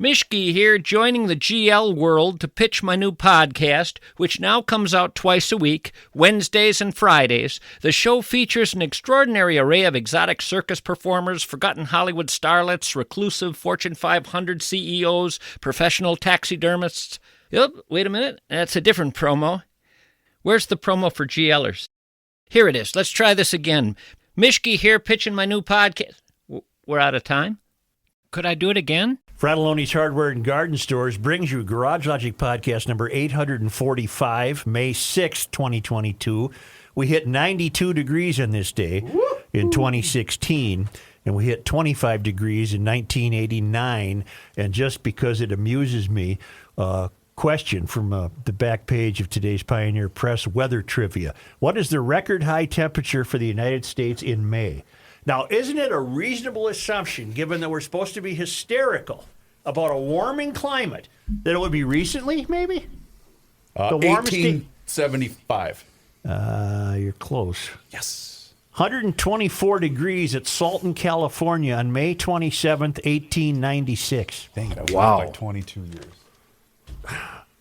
Mishke here, joining the GL world to pitch my new podcast, which now comes out twice a week, Wednesdays and Fridays. The show features an extraordinary array of exotic circus performers, forgotten Hollywood starlets, reclusive Fortune 500 CEOs, professional taxidermists. Yep, wait a minute, that's a different promo. Where's the promo for GLers? Here it is. Let's try this again. Mishke here, pitching my new podcast. We're out of time? Could I do it again? Fratelloni's Hardware and Garden Stores brings you Garage Logic Podcast number 845, May 6, 2022. We hit 92 degrees on this day in 2016, and we hit 25 degrees in 1989. And just because it amuses me, question from the back page of today's Pioneer Press weather trivia. What is the record high temperature for the United States in May? Now, isn't it a reasonable assumption, given that we're supposed to be hysterical about a warming climate, that it would be recently, maybe? The warmest 1875. You're close. Yes. 124 degrees at Salton, California on May 27th, 1896. Dang it, I was Wow. by 22 years.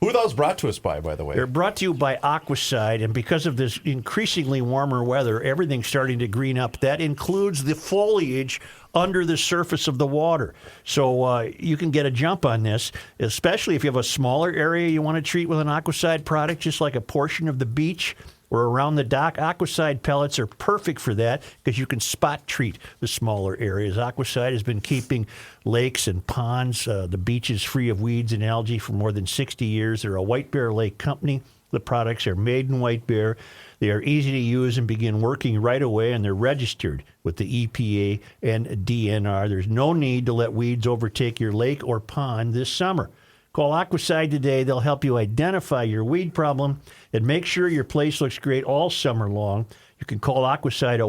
Who that was brought to us by the way? They're brought to you by Aquaside, and because of this increasingly warmer weather, everything's starting to green up. That includes the foliage under the surface of the water. So you can get a jump on this, especially if you have a smaller area you want to treat with an Aquaside product, just like a portion of the beach or around the dock. Aquaside pellets are perfect for that because you can spot treat the smaller areas. Aquaside has been keeping lakes and ponds, the beaches free of weeds and algae for more than 60 years. They're a White Bear Lake company. The products are made in White Bear. They are easy to use and begin working right away, and they're registered with the EPA and DNR. There's no need to let weeds overtake your lake or pond this summer. Call Aquaside today. They'll help you identify your weed problem and make sure your place looks great all summer long. You can call Aquaside at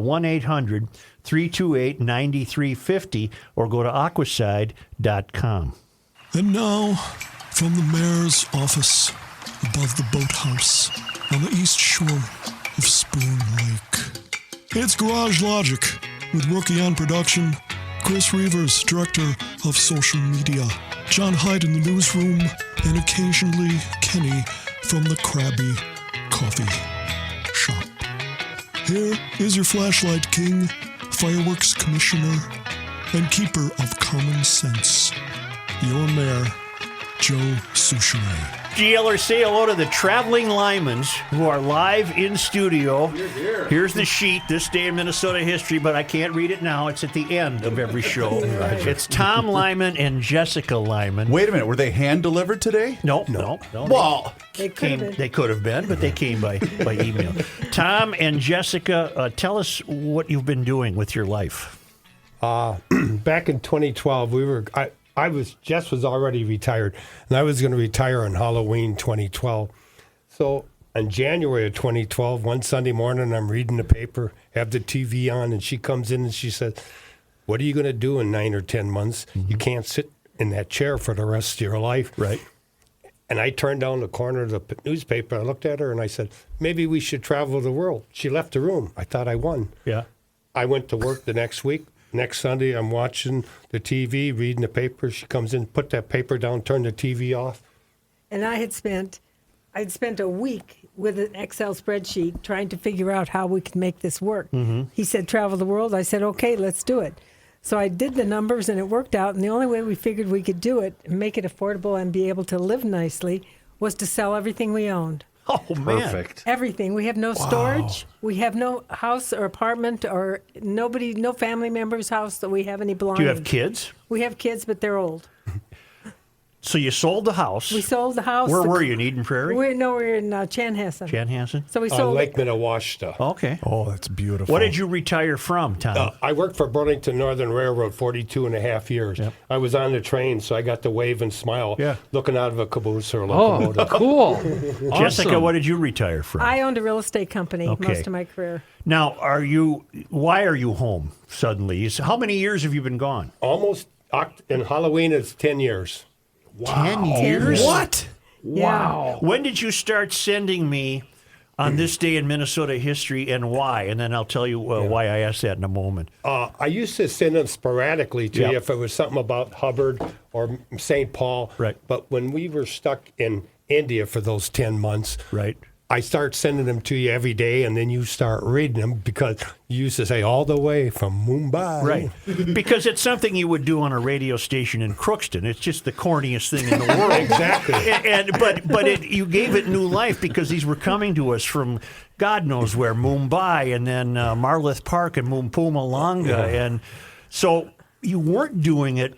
1-800-328-9350 or go to aquaside.com. And now, from the mayor's office above the boathouse on the east shore of Spoon Lake, it's Garage Logic with Rookie on production, Chris Reavers, director of social media, John Hyde in the newsroom, and occasionally Kenny from the Krabby Coffee Shop. Here is your flashlight king, fireworks commissioner, and keeper of common sense, your mayor, Joe Souchere. GLers, say hello to the traveling Lymans, who are live in studio. Here's the sheet, this day in Minnesota history, but I can't read it now. It's at the end of every show. It's Tom Lyman and Jessica Lyman. Wait a minute, were they hand-delivered today? No. Well, They could have been, but they came by email. Tom and Jessica, tell us what you've been doing with your life. Back in 2012, Jess was already retired, and I was going to retire on Halloween 2012. So in January of 2012, one Sunday morning, I'm reading the paper, have the TV on, and she comes in and she says, "What are you going to do in 9 or 10 months? Mm-hmm. You can't sit in that chair for the rest of your life." Right. And I turned down the corner of the newspaper. I looked at her and I said, "Maybe we should travel the world." She left the room. I thought I won. Yeah. I went to work the next week. Next Sunday, I'm watching the TV, reading the paper. She comes in, put that paper down, turned the TV off. And I'd spent a week with an Excel spreadsheet trying to figure out how we could make this work. Mm-hmm. He said, travel the world. I said, okay, let's do it. So I did the numbers, and it worked out. And the only way we figured we could do it and make it affordable and be able to live nicely was to sell everything we owned. Oh, man. perfect. Everything. We have no storage. We have no house or apartment or no family member's house that we have any belongings. Do you have kids? We have kids, but they're old. So you sold the house. We sold the house. Where were you, in Eden Prairie? We're in Chanhassen. Chanhassen? So we sold Lake Minnewaska. Okay. Oh, that's beautiful. What did you retire from, Tom? I worked for Burlington Northern Railroad 42 and a half years. Yep. I was on the train, so I got to wave and smile looking out of a caboose or a Oh, locomotive. cool. Jessica, Awesome. what did you retire from? I owned a real estate company Okay. most of my career. Now, why are you home suddenly? How many years have you been gone? Almost, in Halloween, it's 10 years. 10 years? What? Yeah. When did you start sending me on this day in Minnesota history and why? And then I'll tell you why I asked that in a moment. I used to send them sporadically to Yep. you if it was something about Hubbard or St. Paul. Right. But when we were stuck in India for those 10 months, Right. I start sending them to you every day, and then you start reading them because you used to say all the way from Mumbai. Right. Because it's something you would do on a radio station in Crookston. It's just the corniest thing in the world. Exactly. But you gave it new life because these were coming to us from God knows where, Mumbai, and then Marloth Park and Mpumalanga. And so you weren't doing it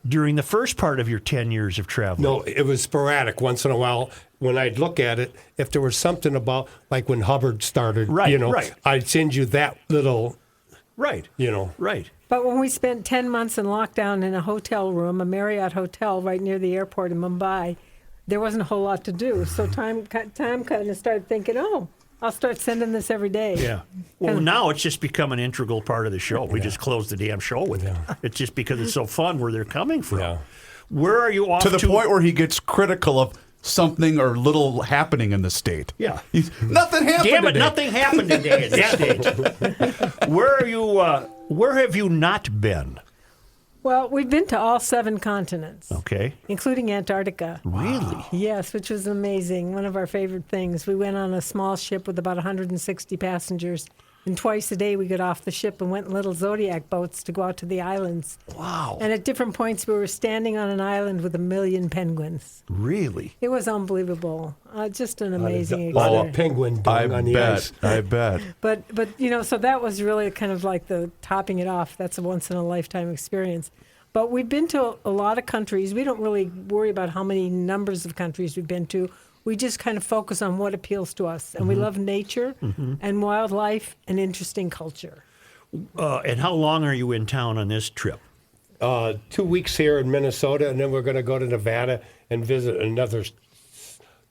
during the first part of your 10 years of travel. No, it was sporadic. Once in a while, when I'd look at it, if there was something about, like when Hubbard started, Right, right. right. I'd send you that little, Right. Right. But when we spent 10 months in lockdown in a hotel room, a Marriott hotel right near the airport in Mumbai, there wasn't a whole lot to do. So time kind of started thinking, I'll start sending this every day. Yeah. Well, now it's just become an integral part of the show. We just closed the damn show with it. It's just because it's so fun where they're coming from. Yeah. Where are you off To the point where he gets critical of something or little happening in the state. Yeah. Nothing happened Damn it, today. nothing happened today in the state. Where are you? Where have you not been? Well, we've been to all 7 continents, Okay. including Antarctica. Really? Yes, which was amazing. One of our favorite things. We went on a small ship with about 160 passengers, and twice a day we got off the ship and went in little Zodiac boats to go out to the islands. Wow. And at different points, we were standing on an island with 1 million penguins. Really? It was unbelievable. Just an amazing a lot of experience. penguin dung on the ice. I bet. But so that was really kind of like the topping it off. That's a once in a lifetime experience. But we've been to a lot of countries. We don't really worry about how many numbers of countries we've been to. We just kind of focus on what appeals to us. And we love nature and wildlife and interesting culture. And how long are you in town on this trip? 2 weeks here in Minnesota, and then we're going to go to Nevada and visit another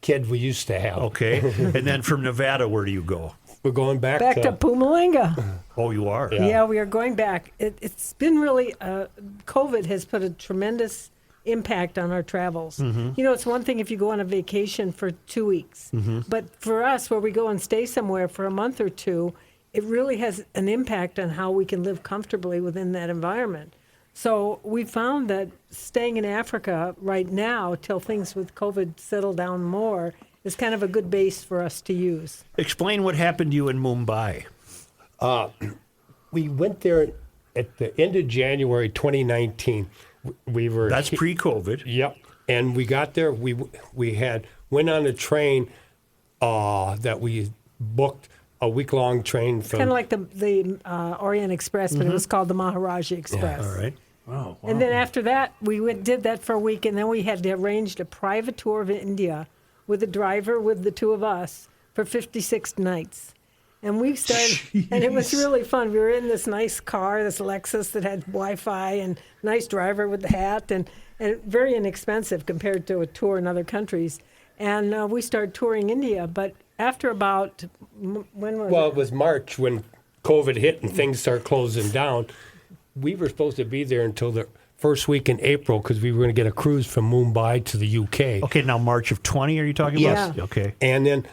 kid we used to have. Okay. And then from Nevada, where do you go? We're going back To Pumalanga. Oh, you are? Yeah, we are going back. It's been really, COVID has put a tremendous impact on our travels. It's one thing if you go on a vacation for 2 weeks, but for us, where we go and stay somewhere for a month or two, it really has an impact on how we can live comfortably within that environment. So we found that staying in Africa right now, till things with COVID settle down more, is kind of a good base for us to use. Explain what happened to you in Mumbai. We went there at the end of January 2019. We were That's pre-COVID. Yep. And we got there. We went on a train that we booked, a week-long train from. Kind of like the Orient Express, but it was called the Maharaja Express. All right. Wow. And then after that, did that for a week, and then we had arranged a private tour of India with a driver with the two of us for 56 nights. And we started, and it was really fun. We were in this nice car, this Lexus that had Wi-Fi, and nice driver with the hat, and very inexpensive compared to a tour in other countries. And we started touring India, but after about, when was it? Well, it was March when COVID hit and things started closing down. We were supposed to be there until the first week in April because we were going to get a cruise from Mumbai to the UK. Okay, now March of 20, are you talking about? Yeah. Okay. And then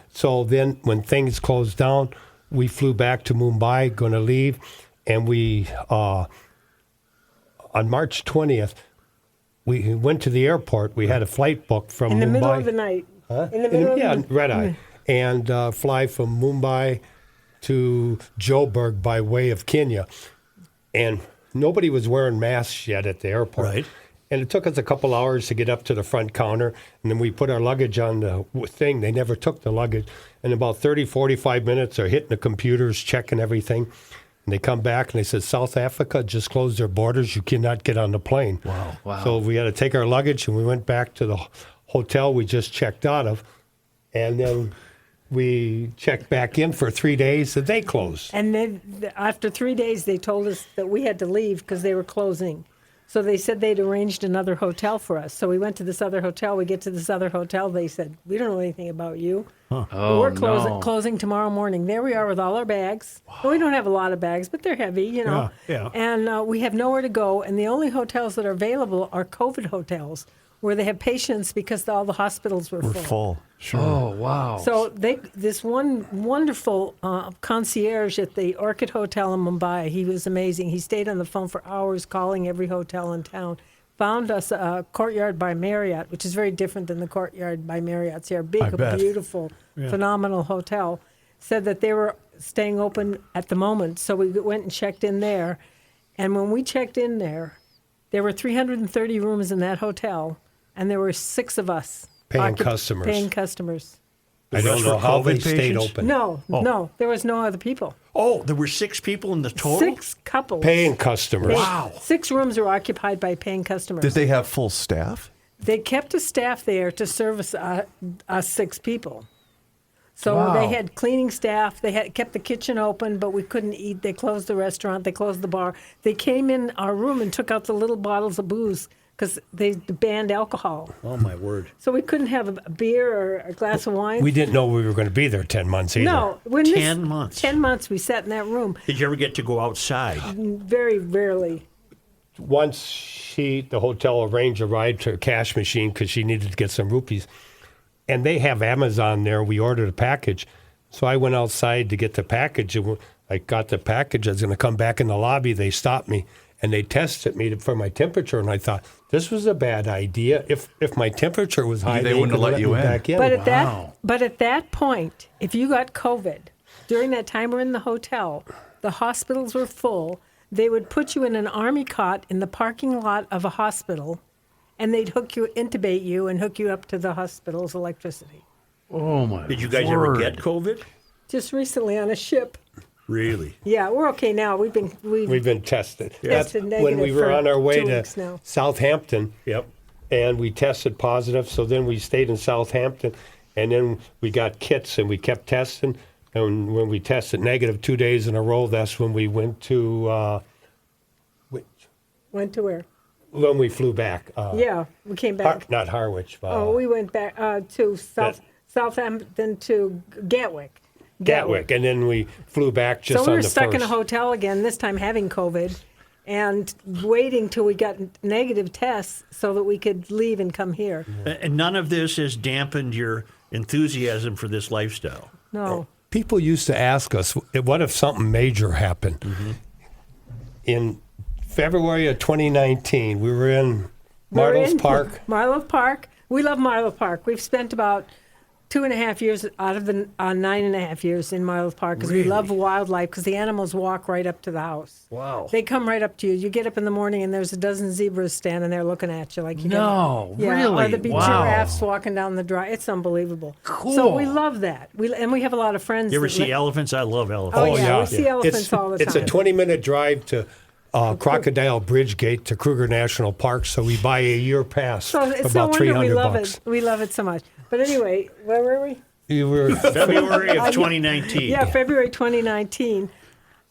when things closed down, we flew back to Mumbai, going to leave, and we, on March 20th, we went to the airport. We had a flight booked from Mumbai. In the middle of the night. Huh? In the middle of the red eye. And fly from Mumbai to Joburg by way of Kenya. And nobody was wearing masks yet at the airport. Right. And it took us a couple hours to get up to the front counter. And then we put our luggage on the thing. They never took the luggage. And about 30, 45 minutes, they're hitting the computers, checking everything. And they come back and they said, South Africa just closed their borders. You cannot get on the plane. Wow. So we had to take our luggage and we went back to the hotel we just checked out of. And then we checked back in for 3 days and they closed. And then after 3 days, they told us that we had to leave because they were closing. So they said they'd arranged another hotel for us. So we went to this other hotel. We get to this other hotel. They said, we don't know anything about you. Oh, We're no. closing tomorrow morning. There we are with all our bags. Well, we don't have a lot of bags, but they're heavy, Yeah. And we have nowhere to go. And the only hotels that are available are COVID hotels, where they have patients because all the hospitals were We're full. full. Sure. Oh, wow. So this one wonderful concierge at the Orchid Hotel in Mumbai, he was amazing. He stayed on the phone for hours calling every hotel in town. Found us a Courtyard by Marriott, which is very different than the Courtyard by Marriott's here. I bet. Beautiful, phenomenal hotel. Said that they were staying open at the moment, so we went and checked in there. And when we checked in there were 330 rooms in that hotel, and there were 6 of us. Paying customers. Paying customers. I don't Just know for how they COVID stayed patients? open. No, there was no other people. Oh, there were 6 people in the total? 6 couples. Paying customers. Wow. 6 rooms were occupied by paying customers. Did they have full staff? They kept a staff there to service us 6 people. So Wow. they had cleaning staff. They had kept the kitchen open, but we couldn't eat. They closed the restaurant. They closed the bar. They came in our room and took out the little bottles of booze because they banned alcohol. Oh, my word. So we couldn't have a beer or a glass of wine. We didn't know we were going to be there 10 months either. No. 10 months. 10 months we sat in that room. Did you ever get to go outside? Very rarely. Once the hotel arranged a ride to a cash machine because she needed to get some rupees. And they have Amazon there. We ordered a package. So I went outside to get the package. And I got the package. I was going to come back in the lobby. They stopped me and they tested me for my temperature. And I thought, this was a bad idea. If my temperature was high, They wouldn't have let you in. back in. But at that point, if you got COVID, during that time we're in the hotel, the hospitals were full. They would put you in an army cot in the parking lot of a hospital, and they'd intubate you and hook you up to the hospital's electricity. Oh, my Did you guys word. ever get COVID? Just recently on a ship. Really? Yeah, we're okay now. We've been tested. Tested That's when we negative were for on our way 2 to weeks now. Southampton. Yep. And we tested positive. So then we stayed in Southampton, and then we got kits and we kept testing. And when we tested negative 2 days in a row, that's when we went to Went to where? when we flew back. Yeah, we came back. Not Harwich. We went back to Southampton to Gatwick. Gatwick, and then we flew back just So we on were the stuck in a first. hotel again, this time having COVID, and waiting till we got negative tests so that we could leave and come here. And none of this has dampened your enthusiasm for this lifestyle. No. People used to ask us, what if something major happened? Mm-hmm. In February of 2019, we were in We're Marlows in Park. Marlow Park. We love Marlow Park. We've spent about 2.5 years out of the 9.5 years in Marlow Park because we love wildlife because the animals walk right up to the house. Wow. They come right up to you. You get up in the morning and there's a dozen zebras standing there looking at you like you No, yeah, really? or the big Wow. giraffes walking down the drive. It's unbelievable. Cool. So we love that. We have a lot of friends. You ever that see elephants? I love elephants. Oh, yeah. we see elephants all the It's a time. 20-minute drive to Crocodile Bridge Gate to Kruger National Park, so we buy a year pass So for it's no about wonder we $300 love bucks. it. We love it so much. But anyway, where were we? You were February of 2019. Yeah, February 2019.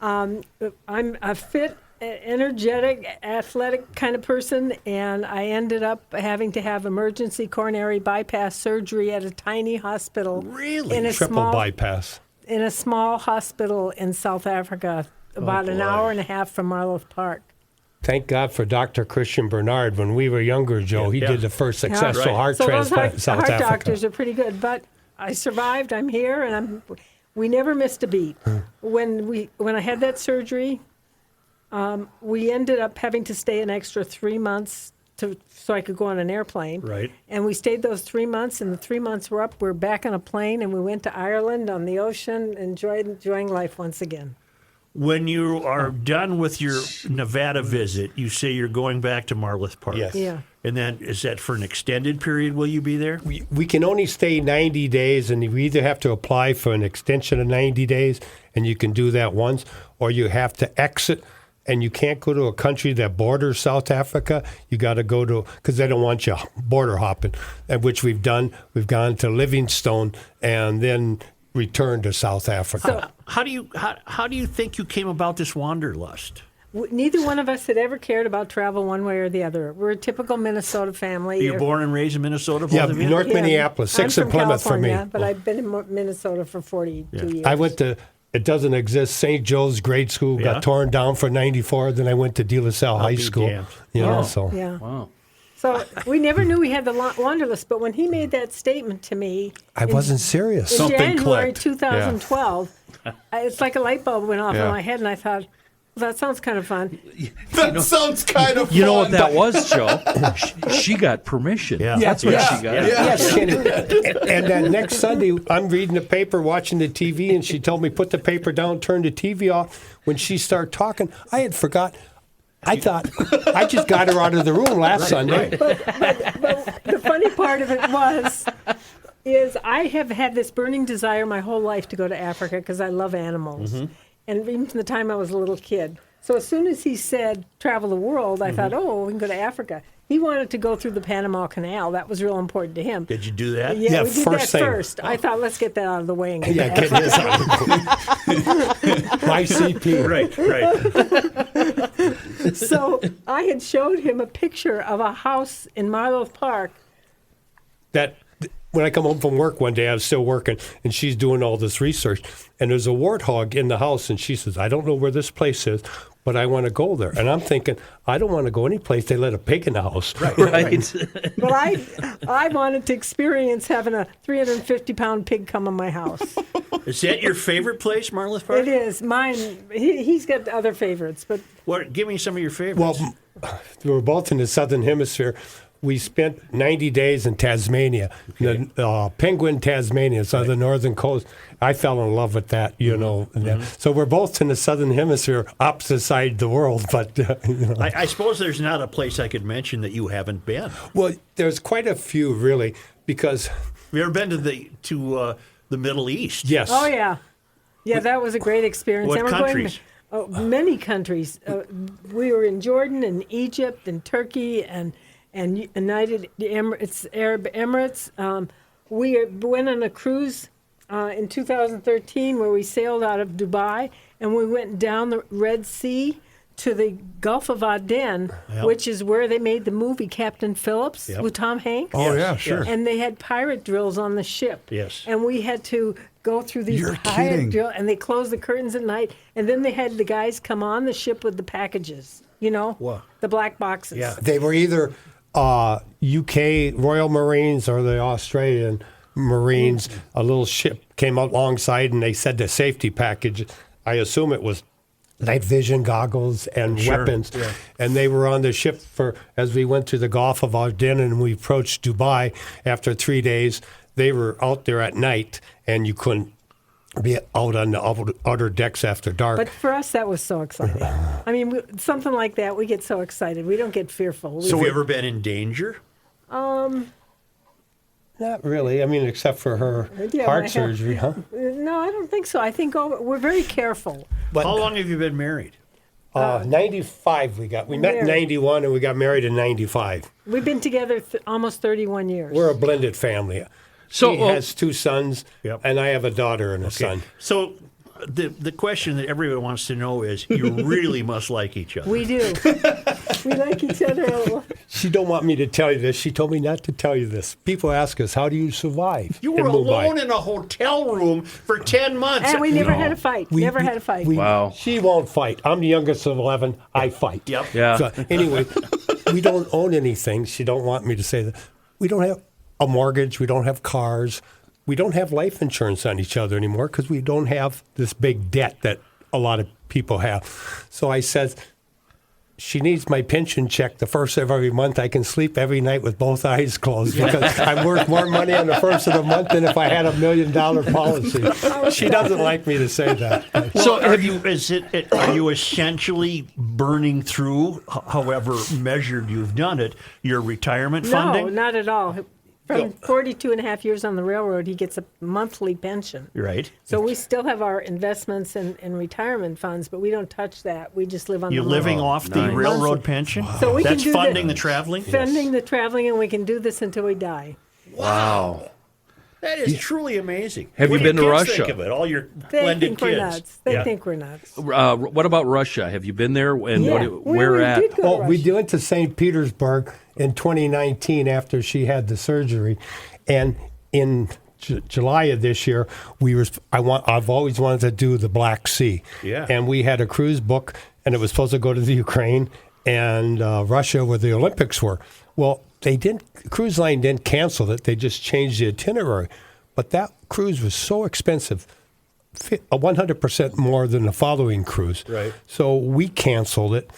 I'm a fit, energetic, athletic kind of person, and I ended up having to have emergency coronary bypass surgery at a tiny hospital. Really? In a triple small, bypass. in a small hospital in South Africa, about an hour and a half from Marlow Park. Thank God for Dr. Christian Bernard. When we were younger, Joe, he Yeah. did the first successful right. heart So those transplant in South heart Africa. doctors are pretty good, but I survived. I'm here, and we never missed a beat. When I had that surgery, we ended up having to stay an extra 3 months so I could go on an airplane. Right. And we stayed those 3 months, and the 3 months were up. We're back on a plane, and we went to Ireland on the ocean, enjoying life once again. When you are done with your Nevada visit, you say you're going back to Marlow Park. Yes. Yeah. And then is that for an extended period? Will you be there? We can only stay 90 days, and we either have to apply for an extension of 90 days, and you can do that once, or you have to exit, and you can't go to a country that borders South Africa. You got to go to, because they don't want you border hopping, which we've done. We've gone to Livingstone and then returned to South Africa. How do you think you came about this wanderlust? Neither one of us had ever cared about travel one way or the other. We're a typical Minnesota family. Are you born and raised in Minnesota? both Yeah, of you? North Minneapolis, 6 I'm in from Plymouth for me. California, but I've been in Minnesota for 42 years. I went to, it doesn't exist, St. Joe's grade school, Yeah. got torn down for 94, then I went to De La Salle High be School. damned. You know, Yeah, so. yeah. Wow. So we never knew we had the Wanderlust, but when he made that statement to me, I wasn't serious. in Something January clicked. 2012, it's like a light bulb went off Yeah. in my head, and I thought, well, that sounds kind of fun. That sounds kind of You know fun. what that was, Joe? She got permission. Yeah. That's what she got. Yes, and then next Sunday, I'm reading the paper, watching the TV, and she told me, put the paper down, turn the TV off. When she started talking, I had forgot. I thought, I just got her out of the room last Sunday. But the funny part of it is I have had this burning desire my whole life to go to Africa because I love animals. And even from the time I was a little kid. So as soon as he said travel the world, I thought, oh, we can go to Africa. He wanted to go through the Panama Canal. That was real important to him. Did you do that? Yeah, we did first that thing. first. I thought, let's get that out of the way and get Yeah, to get this out. My CP. Right. So I had showed him a picture of a house in Marlow Park. That when I come home from work one day, I was still working, and she's doing all this research, and there's a warthog in the house, and she says, I don't know where this place is, but I want to go there. And I'm thinking, I don't want to go any place they let a pig in the house. Right. But I wanted to experience having a 350-pound pig come in my house. Is that your favorite place, Marlow Park? It is. Mine, he's got other favorites, but Give me some of your favorites. Well, we were both in the Southern Hemisphere. We spent 90 days in Tasmania, the Penguin, Tasmania, so the northern coast. I fell in love with that, you know. So we're both in the Southern Hemisphere, opposite side of the world. But you know. I suppose there's not a place I could mention that you haven't been. Well, there's quite a few, really, because Have you ever been to the Middle East? yes. oh yeah, that was a great experience. What And we're countries? Many countries. We were in Jordan and Egypt and Turkey and United Emirates, Arab Emirates. We went on a cruise in 2013 where we sailed out of Dubai and we went down the Red Sea to the Gulf of Aden, Yep. which is where they made the movie Captain Phillips Yep. with Tom Hanks. Oh, Yes, yeah, sure. yes. And they had pirate drills on the ship. Yes. And we had to go through these You're pirate kidding. drills, and they closed the curtains at night, and then they had the guys come on the ship with the packages, you know, Wow. the black boxes. Yeah. They were either UK Royal Marines or the Australian Marines. A little ship came out alongside, and they said the safety package. I assume it was night vision goggles and Sure, weapons. yeah. And they were on the ship as we went to the Gulf of Aden and we approached Dubai. After 3 days, they were out there at night, and you couldn't be out on the outer decks after dark. But for us, that was so exciting. I mean, something like that, we get so excited. We don't get fearful. So have you ever been in danger? Not really. I mean, except for her Yeah, heart my health- surgery, huh? No, I don't think so. I think we're very careful. But How long have you been married? 95 we got. We met in married. 91 and we got married in 95. We've been together almost 31 years. We're a blended family. So, he has 2 sons, Yep. and I have a daughter and a son. So the question that everyone wants to know is, you really must like each other. We do. We like each other a lot. She don't want me to tell you this. She told me not to tell you this. People ask us, how do you survive You in were Mumbai? alone in a hotel room for 10 months. And we never had a fight. We- Never had a fight. Wow. She won't fight. I'm the youngest of 11. I fight. Yep. Yeah. So anyway, we don't own anything. She don't want me to say that. We don't have a mortgage. We don't have cars. We don't have life insurance on each other anymore because we don't have this big debt that a lot of people have. So I said, she needs my pension check the first of every month. I can sleep every night with both eyes closed because I'm worth more money on the first of the month than if I had $1 million policy. She doesn't like me to say that. So are you essentially burning through, however measured you've done it, your retirement funding? No, not at all. From 42 and a half years on the railroad, he gets a monthly pension. Right. So we still have our investments and retirement funds, but we don't touch that. We just live on You're the living money. off the railroad pension? So we That's can do funding the traveling? Funding the traveling, and we can do this until we die. Wow. That is truly amazing. Have What you do been to kids Russia? Think of it, all your They blended think we're kids. nuts. They Yeah. think we're nuts. What about Russia? Have you been there? And Yeah. where we at? did go to Oh, we Russia. went to St. Petersburg in 2019 after she had the surgery, and in July of this year, I've always wanted to do the Black Sea, Yeah. and we had a cruise book, and it was supposed to go to the Ukraine and Russia, where the Olympics were. Well, cruise line didn't cancel it. They just changed the itinerary. But that cruise was so expensive, 100% more than the following cruise. Right. So we canceled it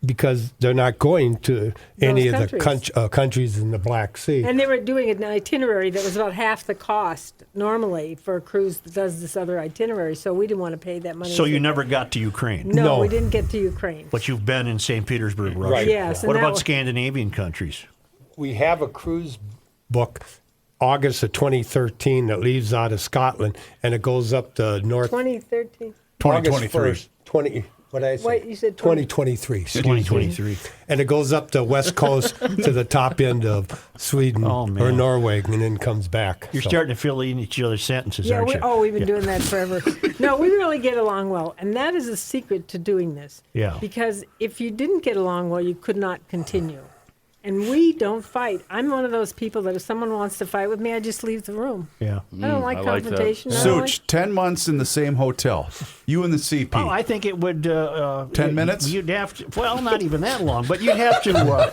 because they're not going to any of the countries in the Black Sea. And they were doing an itinerary that was about half the cost normally for a cruise that does this other itinerary. So we didn't want to pay that money. So you never got to Ukraine? No, we didn't get to Ukraine. But you've been in St. Petersburg, Russia. Right. Yes, and What that about was- Scandinavian countries? We have a cruise book, August of 2013, that leaves out of Scotland, and it goes up to North. 2013. 2023. August 1st, what did I say? Wait, you said 2023. excuse me. 2023. And it goes up the west coast to the top end of Sweden Oh, man. or Norway, and then comes back. You're So- starting to fill in each other's sentences, Yeah, aren't you? we've been doing that forever. No, we really get along well, and that is a secret to doing this. Yeah. Because if you didn't get along well, you could not continue. And we don't fight. I'm one of those people that if someone wants to fight with me, I just leave the room. Yeah. I don't like I like that. confrontation. I don't Such, 10 months in the same hotel. You and the CP. Oh, I think it would. 10 minutes? You'd have to. Well, not even that long, but you'd have to.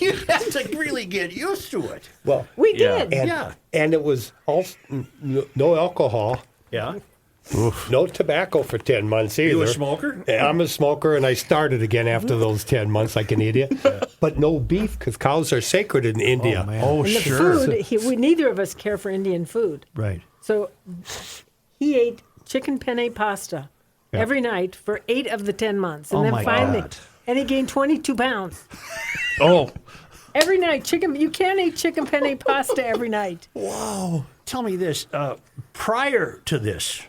You'd have to really get used to it. Well, We Yeah. did. and, Yeah. and it was also no alcohol, Yeah. no tobacco for 10 months either. You a smoker? Yeah, I'm a smoker, and I started again after those 10 months like an idiot. But no beef, because cows are sacred in India. man. Oh, And the sure. food, neither of us care for Indian food. Right. So he ate chicken penne pasta every night for 8 of the 10 months. And Oh, then my finally, God. and he gained 22 pounds. Oh, Every night, you can't eat chicken penne pasta every night. Tell me this. Prior to this,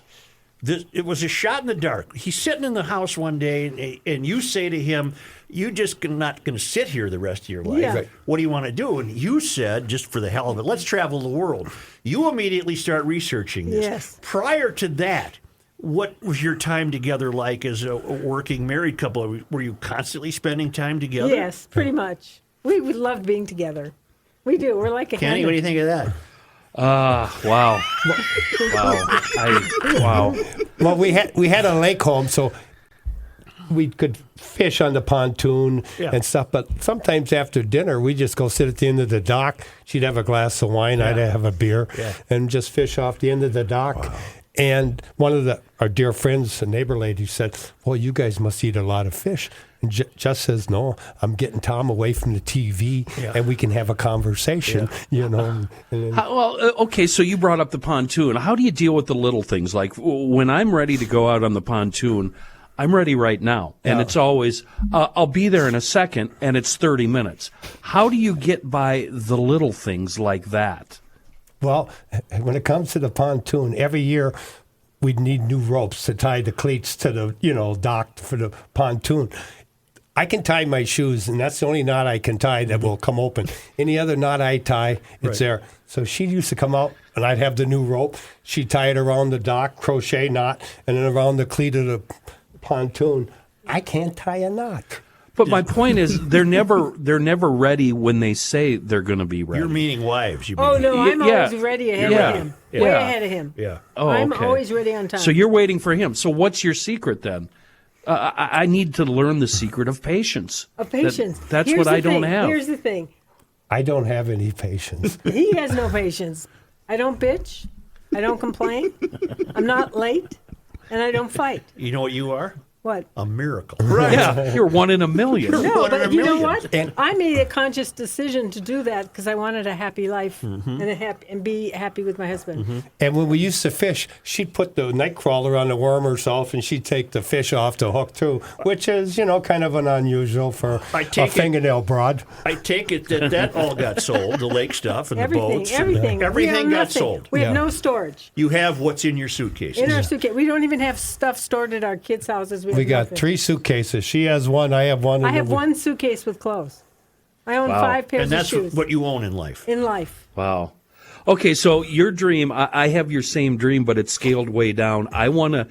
it was a shot in the dark. He's sitting in the house one day, and you say to him, "You just not going to sit here the rest of your life. Yeah. Right. What do you want to do?" And you said, just for the hell of it, "Let's travel the world." You immediately start researching this. Yes. Prior to that, what was your time together like as a working married couple? Were you constantly spending time together? Yes, pretty much. We love being together. We do. We're like a Kenny, what do you think of that? wow. Wow. Wow. Well, we had a lake home, so we could fish on the pontoon Yeah. and stuff. But sometimes after dinner, we just go sit at the end of the dock. She'd have a glass of wine, I'd have a beer, and just fish off the end of the dock. And one of our dear friends, a neighbor lady, said, "Well, you guys must eat a lot of fish." And Jess says, "No, I'm getting Tom away from the TV, and we can have a conversation, you know." And then, Okay, so you brought up the pontoon. How do you deal with the little things? Like when I'm ready to go out on the pontoon, I'm ready right now. And it's always, I'll be there in a second, and it's 30 minutes. How do you get by the little things like that? well, when it comes to the pontoon, every year we'd need new ropes to tie the cleats to the, dock for the pontoon. I can tie my shoes, and that's the only knot I can tie that will come open. Any other knot I tie, it's there. So she used to come out, and I'd have the new rope. She'd tie it around the dock, crochet knot, and then around the cleat of the pontoon. I can't tie a knot. But my point is, they're never ready when they say they're going to be ready. You're meeting wives. You mean. Oh, no, I'm Yeah. always ready ahead Yeah. of him. Yeah. Way ahead of him. Yeah. Oh, I'm okay. always ready on time. So you're waiting for him. So what's your secret then? I need to learn the secret of patience. Of patience. That's Here's what I the don't thing. have. Here's the thing. I don't have any patience. He has no patience. I don't bitch. I don't complain. I'm not late. And I don't fight. You know what you are? What? A miracle. Yeah, you're one in a million. No, One in a but you know million. what? And- I made a conscious decision to do that because I wanted a happy life Mm-hmm. and be happy with my husband. And when we used to fish, she'd put the night crawler on the worm herself, and she'd take the fish off the hook too, which is, kind of an unusual for I a take it- fingernail broad. I take it that all got sold, the lake stuff and the boats. and Everything. We have Everything got nothing. sold. We have Yeah. no storage You have what's in your suitcases. in our suitcase. We don't even have stuff stored at our kids' houses. We got nothing. 3 suitcases. She has one, I have one. I and have then we- one suitcase with clothes. I own Wow. 5 pairs and that's of shoes what you own in life. in life. Wow. Okay, so your dream, I have your same dream, but it's scaled way down. I want to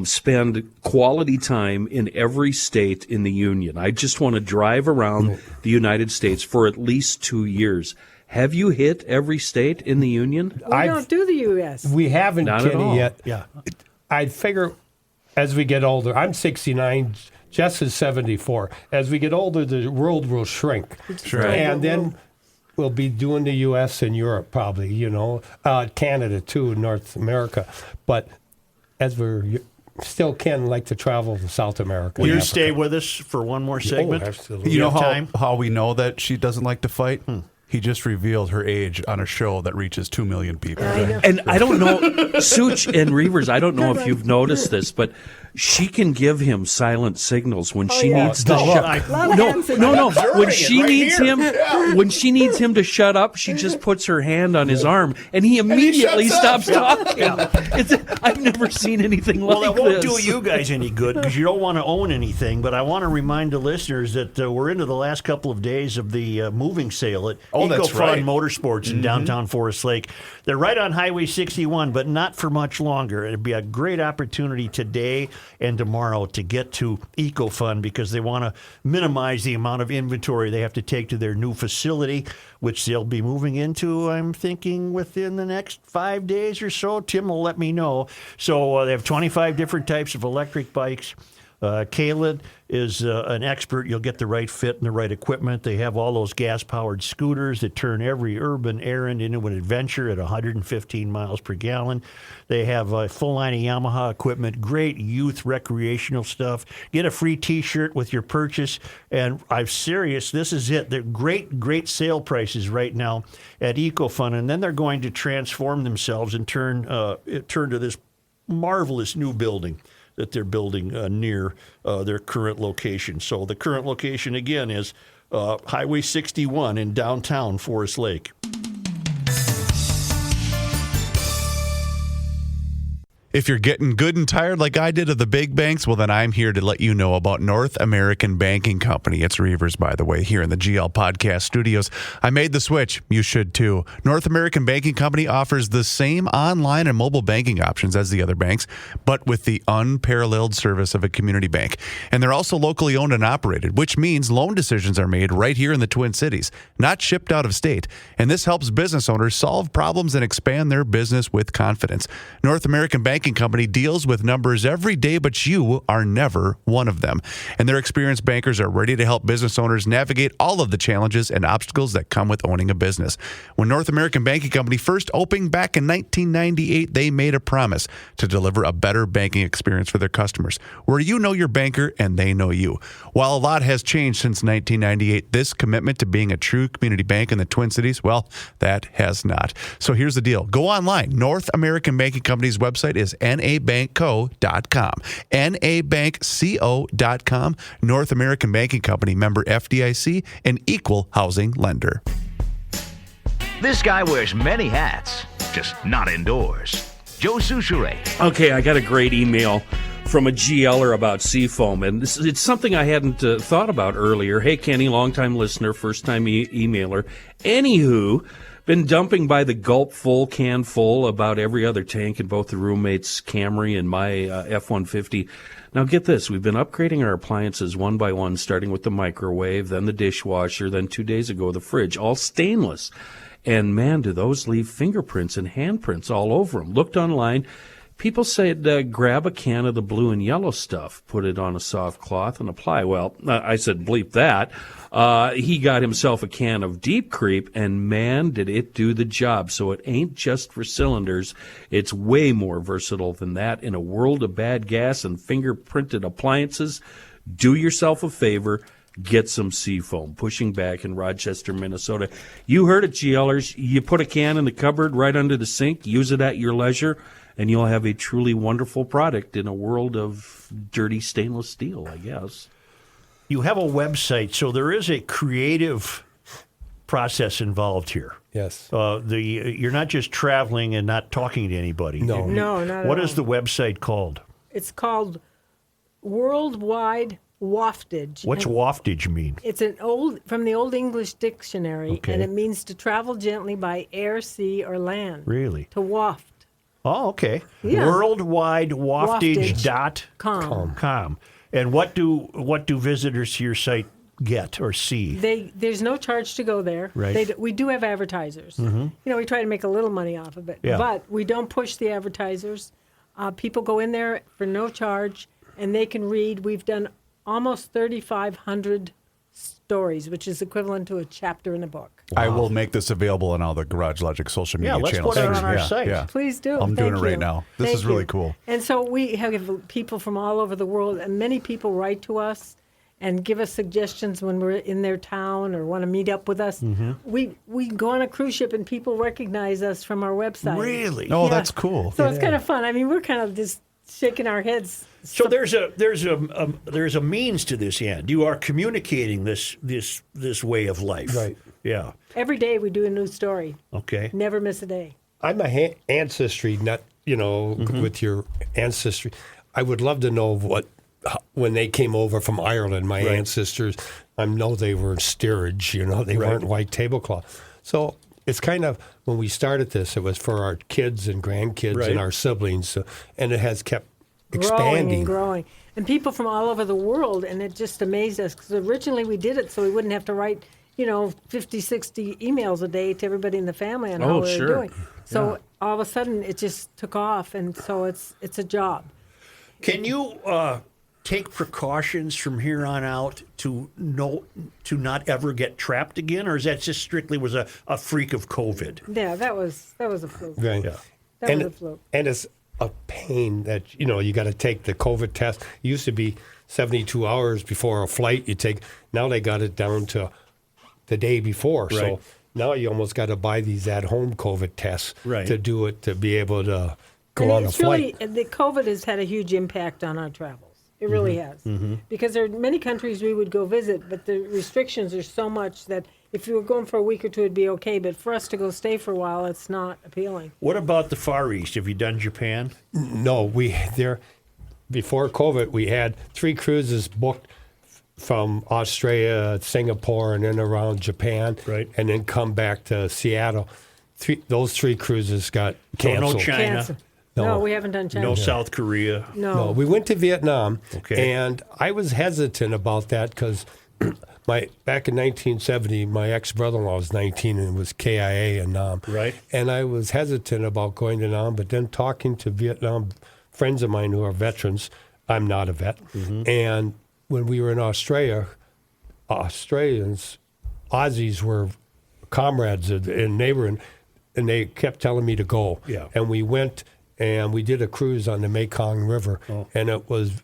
spend quality time in every state in the Union. I just want to drive around the United States for at least 2 years. Have you hit every state in the Union? We I've- don't do the U.S. We haven't, Not at Kenny, all. yet. Yeah. I figure as we get older, I'm 69. Jess is 74. As we get older, the world will shrink. Sure. And then we'll be doing the U.S. and Europe probably, Canada too, North America. But as we're still like to travel to South America. Will you Africa. stay with us for one more segment? Absolutely. You know have time? how we know that she doesn't like to fight? He just revealed her age on a show that reaches 2 million people. I know. And I don't know, Such and Reavers, I don't know if you've noticed this, but she can give him silent signals when she yeah. needs to Oh, shut A lot of hands in No. there. When she needs when she needs him to shut up, she just puts her hand on his arm, and he immediately stops talking. I've never seen anything Well, like that won't this. do you guys any good because you don't want to own anything. But I want to remind the listeners that we're into the last couple of days of the moving sale at that's EcoFun right. Motorsports in downtown Forest Lake. They're right on Highway 61, but not for much longer. It'd be a great opportunity today and tomorrow to get to EcoFun because they want to minimize the amount of inventory they have to take to their new facility, which they'll be moving into, I'm thinking, within the next 5 days or so. Tim will let me know. So they have 25 different types of electric bikes. Caleb is an expert. You'll get the right fit and the right equipment. They have all those gas-powered scooters that turn every urban errand into an adventure at 115 miles per gallon. They have a full line of Yamaha equipment, great youth recreational stuff. Get a free T-shirt with your purchase. And I'm serious, this is it. They're great sale prices right now at EcoFun. And then they're going to transform themselves and turn to this marvelous new building that they're building near their current location. So the current location, again, is Highway 61 in downtown Forest Lake. If you're getting good and tired like I did of the big banks, well, then I'm here to let you know about North American Banking Company. It's Reavers, by the way, here in the GL Podcast Studios. I made the switch. You should too. North American Banking Company offers the same online and mobile banking options as the other banks, but with the unparalleled service of a community bank. And they're also locally owned and operated, which means loan decisions are made right here in the Twin Cities, not shipped out of state. And this helps business owners solve problems and expand their business with confidence. North American Banking Company deals with numbers every day, but you are never one of them. And their experienced bankers are ready to help business owners navigate all of the challenges and obstacles that come with owning a business. When North American Banking Company first opened back in 1998, they made a promise to deliver a better banking experience for their customers, where you know your banker and they know you. While a lot has changed since 1998, this commitment to being a true community bank in the Twin Cities, well, that has not. So here's the deal. Go online. North American Banking Company's website is nabankco.com. nabankco.com. North American Banking Company, member FDIC, an equal housing lender. This guy wears many hats, just not indoors. Joe Souchere. Okay, I got a great email from a GLer about Seafoam, and it's something I hadn't thought about earlier. Hey, Kenny, longtime listener, first-time emailer. Anywho, been dumping by the gulp full, can full, about every other tank in both the roommate's Camry and my F-150. Now get this, we've been upgrading our appliances one by one, starting with the microwave, then the dishwasher, then 2 days ago the fridge, all stainless. And man, do those leave fingerprints and handprints all over them. Looked online. People said grab a can of the blue and yellow stuff, put it on a soft cloth, and apply. Well, I said bleep that. He got himself a can of Deep Creep, and man, did it do the job. So it ain't just for cylinders. It's way more versatile than that. In a world of bad gas and fingerprinted appliances, do yourself a favor. Get some Seafoam. Pushing back in Rochester, Minnesota. You heard it, GLers. You put a can in the cupboard right under the sink, use it at your leisure, and you'll have a truly wonderful product in a world of dirty stainless steel, I guess. You have a website, so there is a creative process involved here. Yes. You're not just traveling and not talking to anybody. No. No, not at What all. is the website called? It's called Worldwide Waftage. What's And waftage mean? It's from the Old English Dictionary, Okay. and it means to travel gently by air, sea, or land. Really? To waft. Oh, okay. Yeah. Worldwidewaftage.com. And what do visitors to your site get or see? There's no charge to go there. Right. We do have advertisers. Mm-hmm. We try to make a little money off of it, Yeah. but we don't push the advertisers. People go in there for no charge, and they can read. We've done almost 3,500 stories, which is equivalent to a chapter in a book. I will make this available on all the Garage Logic social media let's channels. put it on our site. Yeah. Please do. I'm doing Thank it right you. now. This Thank is really you. cool. And so we have people from all over the world, and many people write to us and give us suggestions when we're in their town or want to meet up with us. We go on a cruise ship and people recognize us from our website. Really? Oh, Yeah. that's cool. So it's kind of fun. I mean, we're kind of just shaking our heads. So there's a means to this end. You are communicating this way of life. Right. Yeah. Every day we do a new story. Okay. Never miss a day. I'm a ancestry nut, with your ancestry. I would love to know when they came over from Ireland, my ancestors, I know they were steerage, they weren't white tablecloth. So it's kind of, when we started this, it was for our kids and grandkids and our siblings, and it has kept expanding. Growing and growing. And people from all over the world, and it just amazed us, because originally we did it so we wouldn't have to write 50, 60 emails a day to everybody in the family on how we were doing. So all of a sudden it just took off, and so it's a job. Can you take precautions from here on out to not ever get trapped again, or is that just strictly was a freak of COVID? Yeah, that was a fluke. Right. Yeah. That was a fluke. And it's a pain that, you got to take the COVID test. It used to be 72 hours before a flight you take. Now they got it down to the day before. Right. So now you almost got to buy these at-home COVID tests to do it, to be able to go on a flight. The COVID has had a huge impact on our travels. It really has. Because there are many countries we would go visit, but the restrictions are so much that if you were going for a week or two, it'd be okay. But for us to go stay for a while, it's not appealing. What about the Far East? Have you done Japan? No, before COVID, we had 3 cruises booked from Australia, Singapore, and then around Japan, and then come back to Seattle. Those 3 cruises got canceled. No China. Cancer. No, we haven't done China. No South Korea. No, we went to Vietnam, Okay. and I was hesitant about that because back in 1970, my ex-brother-in-law was 19 and was KIA in Nam. Right. And I was hesitant about going to Nam, but then talking to Vietnam friends of mine who are veterans, I'm not a vet, and when we were in Australia, Aussies were comrades and neighboring, and they kept telling me to go. Yeah. And we went and we did a cruise on the Mekong River, and it was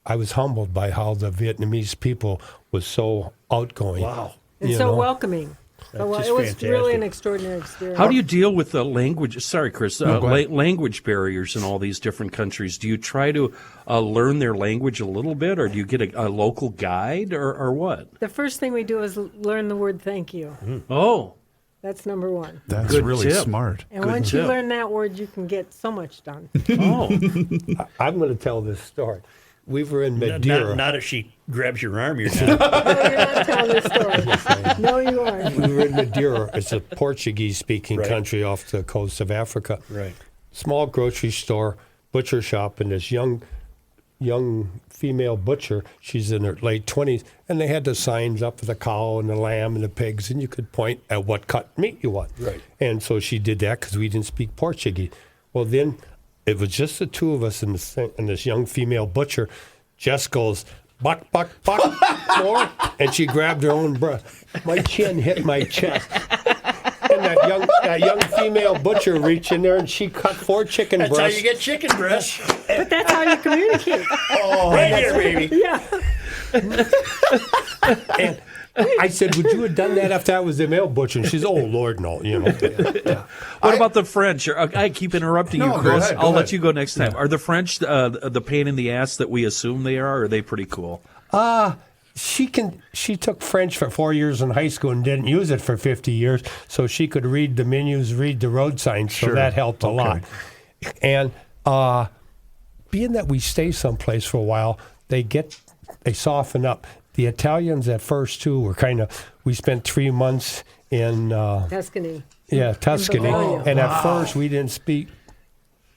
I was humbled by how the Vietnamese people was so outgoing. Wow. And so welcoming. So, just it was fantastic. really an extraordinary experience. How do you deal with the language? Sorry, Chris. Language barriers in all these different countries. Do you try to learn their language a little bit, or do you get a local guide, or what? The first thing we do is learn the word thank you. Oh, That's number one. That's Good really tip. smart. And Good once you tip. learn that word, you can get so much done. oh, I'm going to tell this story. We were in Madeira. Not if she grabs your arm, you're not. No, you're not telling this story. No, you aren't. We were in Madeira. It's a Portuguese-speaking country off the coast of Africa. Right. Small grocery store, butcher shop, and this young female butcher, she's in her late 20s, and they had the signs up for the cow and the lamb and the pigs, and you could point at what cut meat you want. Right. And so she did that because we didn't speak Portuguese. Well, then it was just the two of us, and this young female butcher just goes, buck, buck, buck, more, and she grabbed her own breath. My chin hit my chest. And that young female butcher reached in there and she cut 4 chicken That's breasts. how you get chicken breasts. But that's how you communicate. Oh, right here, baby. Yeah. And I said, would you have done that if that was the male butcher? And she's, oh, Lord, no. what about the French? I keep interrupting you, No, go Chris. ahead, go I'll let ahead. you go next time. Are the French the pain in the ass that we assume they are? Or are they pretty cool? She took French for 4 years in high school and didn't use it for 50 years, so she could read the menus, read the road signs, so that helped a lot. And being that we stay someplace for a while, they soften up. The Italians at first, too, were we spent 3 months in Tuscany. Tuscany. Bavaria. And at first we didn't speak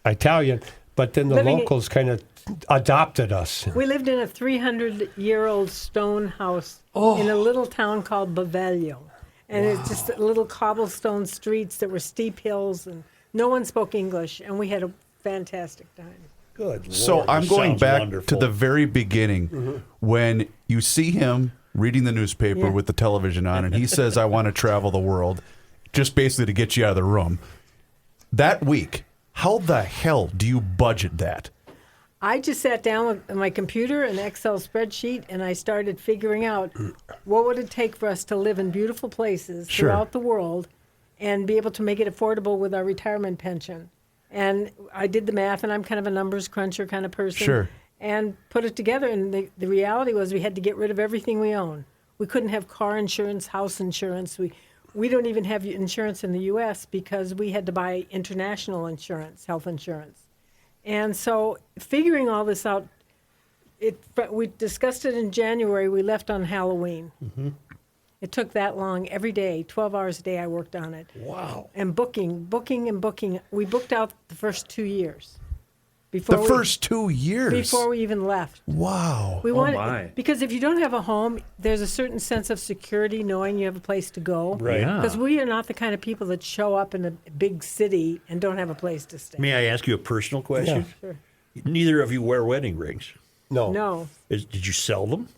Italian, but then the Living in- locals kind of adopted us. We lived in a 300-year-old stone house in a little town called Bavaglio. And it's just little cobblestone streets that were steep hills, and no one spoke English, and we had a fantastic time. Good So Lord, I'm this going sounds back wonderful. to the very beginning when you see him reading the newspaper with the television on, and he says, I want to travel the world, just basically to get you out of the room. That week, how the hell do you budget that? I just sat down with my computer, an Excel spreadsheet, and I started figuring out what would it take for us to live in beautiful places throughout the world and be able to make it affordable with our retirement pension. And I did the math, and I'm kind of a numbers cruncher kind of person. Sure. And put it together, and the reality was we had to get rid of everything we own. We couldn't have car insurance, house insurance. We don't even have insurance in the U.S. because we had to buy international insurance, health insurance. And so figuring all this out, we discussed it in January. We left on Halloween. Mm-hmm. It took that long every day, 12 hours a day I worked on it. Wow. And booking. We booked out the first 2 years. First 2 years? Before we even left. Wow. We wanted, my. because if you don't have a home, there's a certain sense of security knowing you have a place to go. Right. Yeah. Because we are not the kind of people that show up in a big city and don't have a place to stay. May I ask you a personal question? Sure. Neither of you wear wedding rings. No. Did you sell them?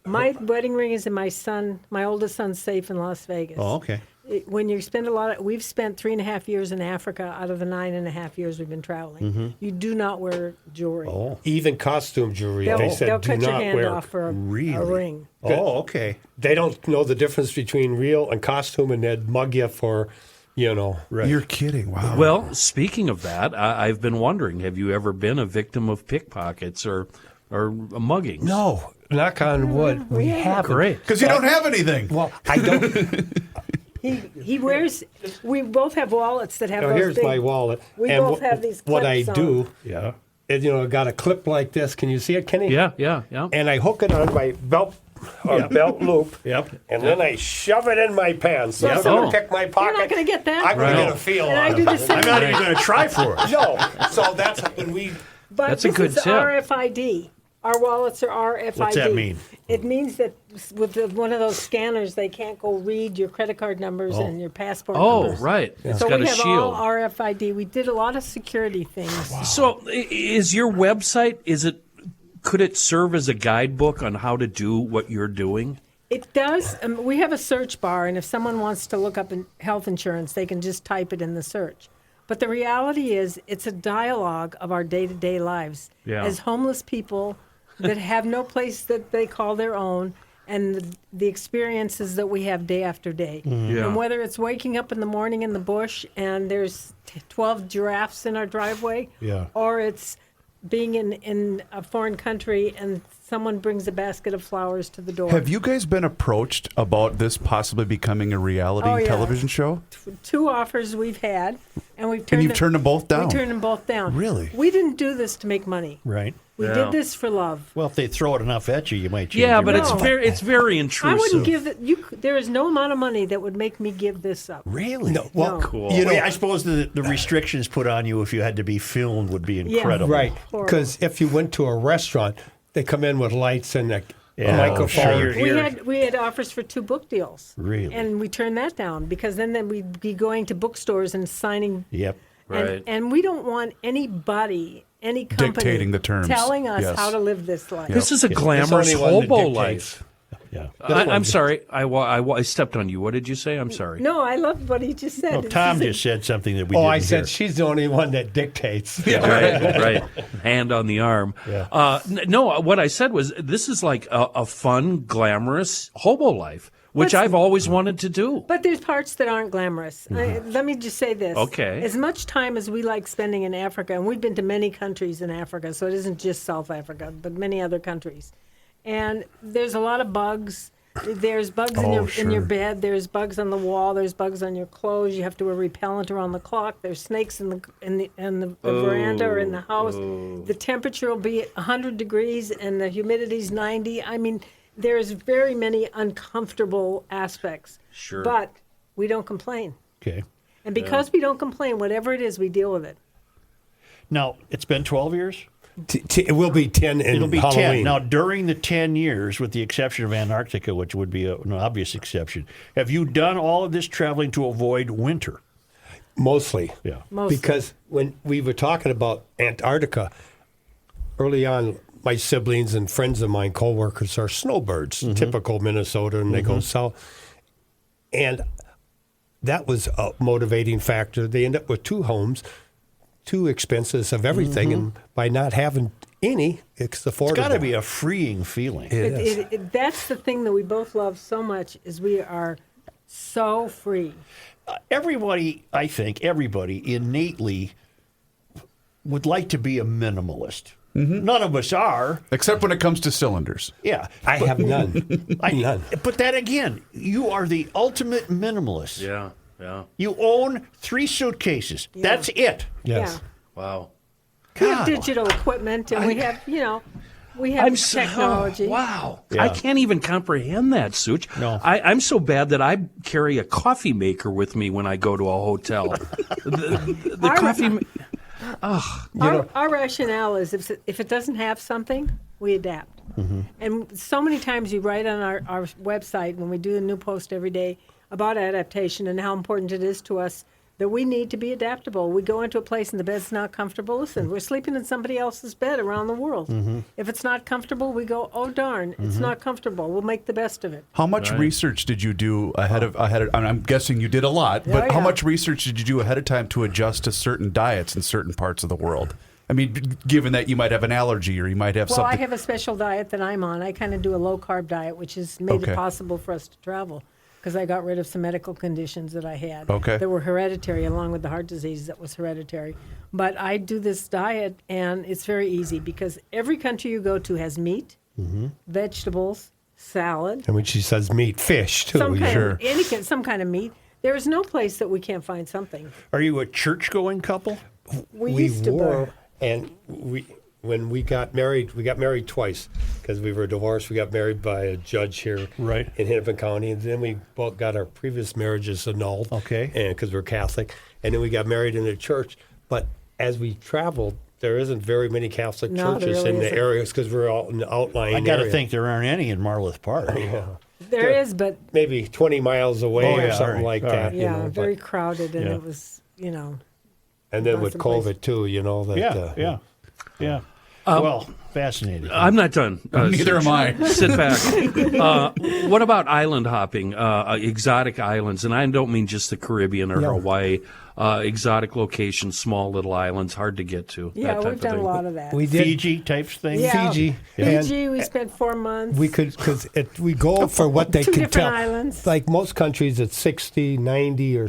My wedding ring is in my oldest son's safe in Las Vegas. Oh, okay. When you spend we've spent 3.5 years in Africa out of the 9.5 years we've been traveling. Mm-hmm. You do not wear jewelry. Oh, Even costume jewelry, They'll, they said they'll do cut your not hand wear. off for a really? ring. Oh, okay. They don't know the difference between real and costume, and they'd mug you for, Right. You're kidding. Wow. Well, speaking of that, I've been wondering, have you ever been a victim of pickpockets or muggings? No, knock on wood, we haven't. Great. Because you don't have anything. Well, I don't. He wears. We both have wallets that have those Here's big, my wallet. We and both have these. What I clips on. do, Yeah. is, got a clip like this. Can you see it, Kenny? Yeah. And I hook it on my belt loop. Yep. And then I shove it in my pants. So if Oh. someone pick my pocket, You're not going to get that. I'm going to Right. get a feel And I on do it. the same. I'm not even going to try for it. No. So that's when we. But That's a this good is tip. RFID. Our wallets are RFID. What's that mean? It means that with one of those scanners, they can't go read your credit card numbers and your passport Oh, numbers. right. It's So got we a have shield. all RFID. We did a lot of security things. So is your website, could it serve as a guidebook on how to do what you're doing? It does. We have a search bar, and if someone wants to look up health insurance, they can just type it in the search. But the reality is, it's a dialogue of our day-to-day lives. Yeah. As homeless people that have no place that they call their own, and the experiences that we have day after day. Yeah. And whether it's waking up in the morning in the bush and there's 12 giraffes in our driveway, Yeah. or it's being in a foreign country and someone brings a basket of flowers to the door. Have you guys been approached about this possibly becoming a reality Oh, yeah. television show? 2 offers we've had, and we've turned And you've turned them both down? We turned them both down. Really? We didn't do this to make money. Right. We Yeah. did this for love. Well, if they throw it enough at you, you might change Yeah, your but mind. it's very intrusive. I wouldn't give it. There is no amount of money that would make me give this up. Really? No. Well, No. Cool. You know, I suppose the restrictions put on you if you had to be filmed would be incredible. right. Horrible. Because if you went to a restaurant, they come in with lights and a Yeah, microphone. sure. We had offers for 2 book deals. Really? And we turned that down because then we'd be going to bookstores and signing. Yep. Right. And we don't want anybody, any company Dictating the terms. telling us Yes. how to live this life. This is a There's glamorous only one that hobo dictates. life. Yeah. I'm sorry. I stepped on you. What did you say? I'm sorry. No, I love what he just said. Well, It's Tom a- just said something that we Oh, didn't I said hear. she's the only one that dictates. Right. Hand on the arm. Yeah. No, what I said was this is like a fun, glamorous hobo life, which I've always wanted to do. But there's parts that aren't glamorous. Let me just say this. Okay. As much time as we like spending in Africa, and we've been to many countries in Africa, so it isn't just South Africa, but many other countries. And there's a lot of bugs. There's bugs in your bed. There's bugs on the wall. There's bugs on your clothes. You have to wear repellent around the clock. There's snakes in the veranda or in the house. The temperature will be 100 degrees and the humidity's 90. I mean, there's very many uncomfortable aspects. Sure. But we don't complain. Okay. And because we don't complain, whatever it is, we deal with it. Now, it's been 12 years? It will be 10 in It'll be Halloween. 10. Now, during the 10 years, with the exception of Antarctica, which would be an obvious exception, have you done all of this traveling to avoid winter? Mostly. Yeah. Mostly. Because when we were talking about Antarctica, early on, my siblings and friends of mine, coworkers, are snowbirds, typical Minnesota, and they go south. And that was a motivating factor. They end up with 2 homes, 2 expenses of everything, and by not having any, it's affordable. It's got to be a freeing feeling. That's the thing that we both love so much is we are so free. Everybody innately would like to be a minimalist. None of us are. Except when it comes to cylinders. Yeah. I have none. None. But that again, you are the ultimate minimalist. Yeah, yeah. You own 3 suitcases. Yeah. That's it. Yes. Yeah. Wow. We have digital equipment, and we have, we have technology. Wow. Yeah. I can't even comprehend that, Such. No. I'm so bad that I carry a coffee maker with me when I go to a hotel. the coffee. Our rationale is if it doesn't have something, we adapt. And so many times you write on our website when we do a new post every day about adaptation and how important it is to us that we need to be adaptable. We go into a place and the bed's not comfortable. Listen, we're sleeping in somebody else's bed around the world. If it's not comfortable, we go, oh darn, it's not comfortable. We'll make the best of it. How much research did you do ahead of? I'm guessing you did a lot, but how much research did you do ahead of time to adjust to certain diets in certain parts of the world? I mean, given that you might have an allergy or you might have Well, something. I have a special diet that I'm on. I kind of do a low-carb diet, which has made it possible for us to travel because I got rid of some medical conditions that I had that were hereditary, along with the heart disease that was hereditary. But I do this diet, and it's very easy because every country you go to has meat, vegetables, salad. And when she says meat, fish, too. Some kind of meat. There is no place that we can't find something. Are you a church-going couple? We used to were, and when we got married twice because we were divorced. We got married by a judge here in Hennepin County, and then we both got our previous marriages annulled. Okay. And because we're Catholic, and then we got married in a church. But as we traveled, there isn't very many Catholic churches in the areas because we're all in the outlying I got to area. think there aren't any in Marloth Park. There is, but maybe 20 miles away or something like that. Yeah, very crowded, and it was, And then with COVID too, Yeah. Well, fascinating. I'm not done. Neither am I. Sit back. What about island hopping, exotic islands? And I don't mean just the Caribbean or Hawaii. Exotic locations, small little islands, hard to get to. Yeah, we've done a lot of that. We did Fiji types things. Yeah. Fiji. We spent 4 months. We could because we go for what they Two can different tell. islands. Like most countries, it's 60, 90, or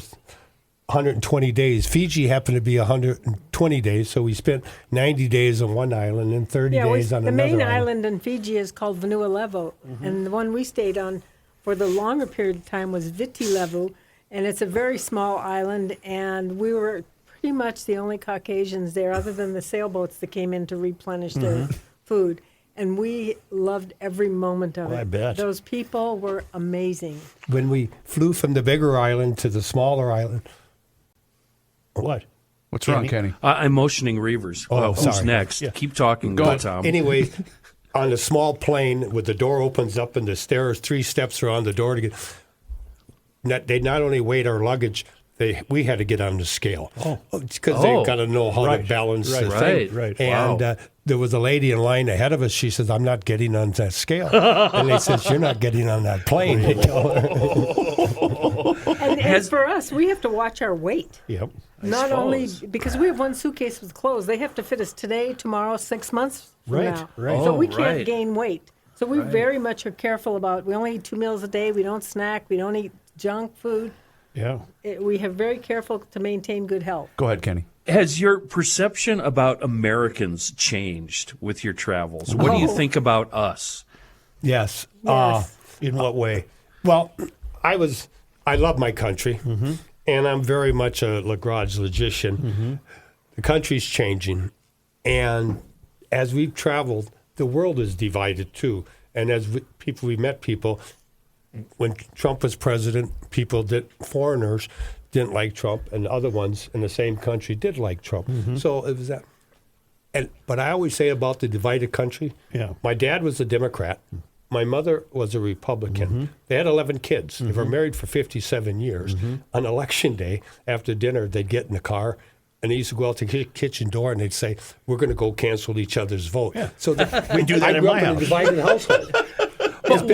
120 days. Fiji happened to be 120 days, so we spent 90 days on one island and 30 days on the another main island. island in Fiji is called Vanua Levu, and the one we stayed on for the longer period of time was Viti Levu, and it's a very small island, and we were pretty much the only Caucasians there, other than the sailboats that came in to replenish their food. And we loved every moment of it. I bet. Those people were amazing. When we flew from the bigger island to the smaller island, What? What's wrong, Kenny? I'm motioning Reavers. Who's sorry. next? Keep talking, Tom. anyway, on the small plane, with the door opens up and the stairs, 3 steps are on the door to get. They not only weighed our luggage, we had to get on the scale. Because they've got to know how to balance the thing. Right. And there was a lady in line ahead of us. She says, "I'm not getting on that scale." And they said, "You're not getting on that plane." And for us, we have to watch our weight. Yep. Not only because we have one suitcase with clothes, they have to fit us today, tomorrow, 6 months from now. Right. So we can't gain weight. So we very much are careful about. We only eat 2 meals a day. We don't snack. We don't eat junk food. Yeah. We have very careful to maintain good health. Go ahead, Kenny. Has your perception about Americans changed with your travels? What do you think about us? Yes. In what way? Well, I love my country, and I'm very much a Lagrange logician. The country's changing, and as we've traveled, the world is divided too. And as we met people, when Trump was president, foreigners didn't like Trump, and other ones in the same country did like Trump. So it was that. But I always say about the divided country, my dad was a Democrat. My mother was a Republican. They had 11 kids. They were married for 57 years. On election day, after dinner, they'd get in the car and they used to go out to the kitchen door and they'd say, "We're going to go cancel each other's vote." Yeah. So We do that I in grew my up in house. a divided household. But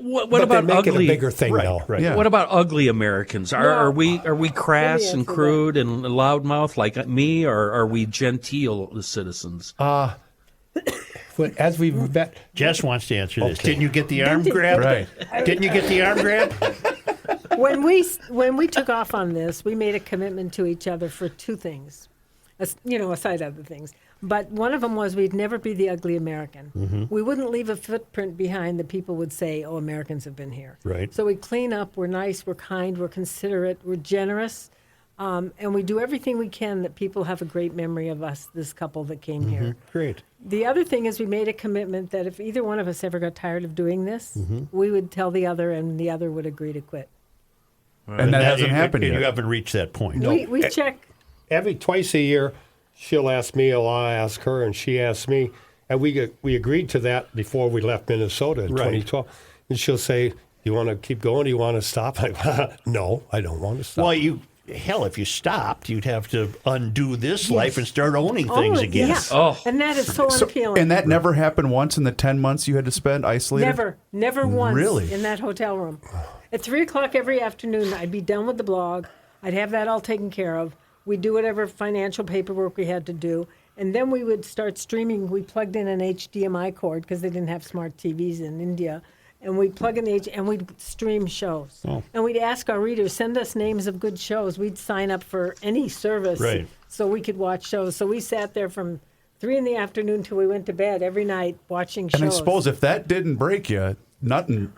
what But about they make ugly? it a bigger thing now. Right. Yeah. What about ugly Americans? Are we crass and answer crude and loudmouth like me, or are we genteel citizens? As we've met, Jess wants to answer this. Okay. Didn't you get the arm grab? Right. Didn't you get the arm grab? When we took off on this, we made a commitment to each other for two things, aside other things. But one of them was we'd never be the ugly American. Mm-hmm. We wouldn't leave a footprint behind that people would say, "Oh, Americans have been here." Right. So we clean up. We're nice. We're kind. We're considerate. We're generous, and we do everything we can that people have a great memory of us. This couple that came here. Great. The other thing is we made a commitment that if either one of us ever got tired of doing this, we would tell the other, and the other would agree to quit. And that hasn't happened and yet. You haven't reached that point. We check. twice a year, she'll ask me, or I'll ask her, and she asks me, and we agreed to that before we left Minnesota in Right. 2012. And she'll say, "You want to keep going? Do you want to stop?" No, I don't want to stop. Well, if you stopped, you'd have to undo this life and start owning things again. Yeah. Oh. And that is so unappealing. And that never happened once in the 10 months you had to spend isolated? Never once Really? in that hotel room. At 3 o'clock every afternoon, I'd be done with the blog. I'd have that all taken care of. We'd do whatever financial paperwork we had to do. And then we would start streaming. We plugged in an HDMI cord because they didn't have smart TVs in India. And we'd plug in and we'd stream shows. Oh. And we'd ask our readers, send us names of good shows. We'd sign up for any service Right. so we could watch shows. So we sat there from 3 in the afternoon till we went to bed every night watching shows. And I suppose if that didn't break you, nothing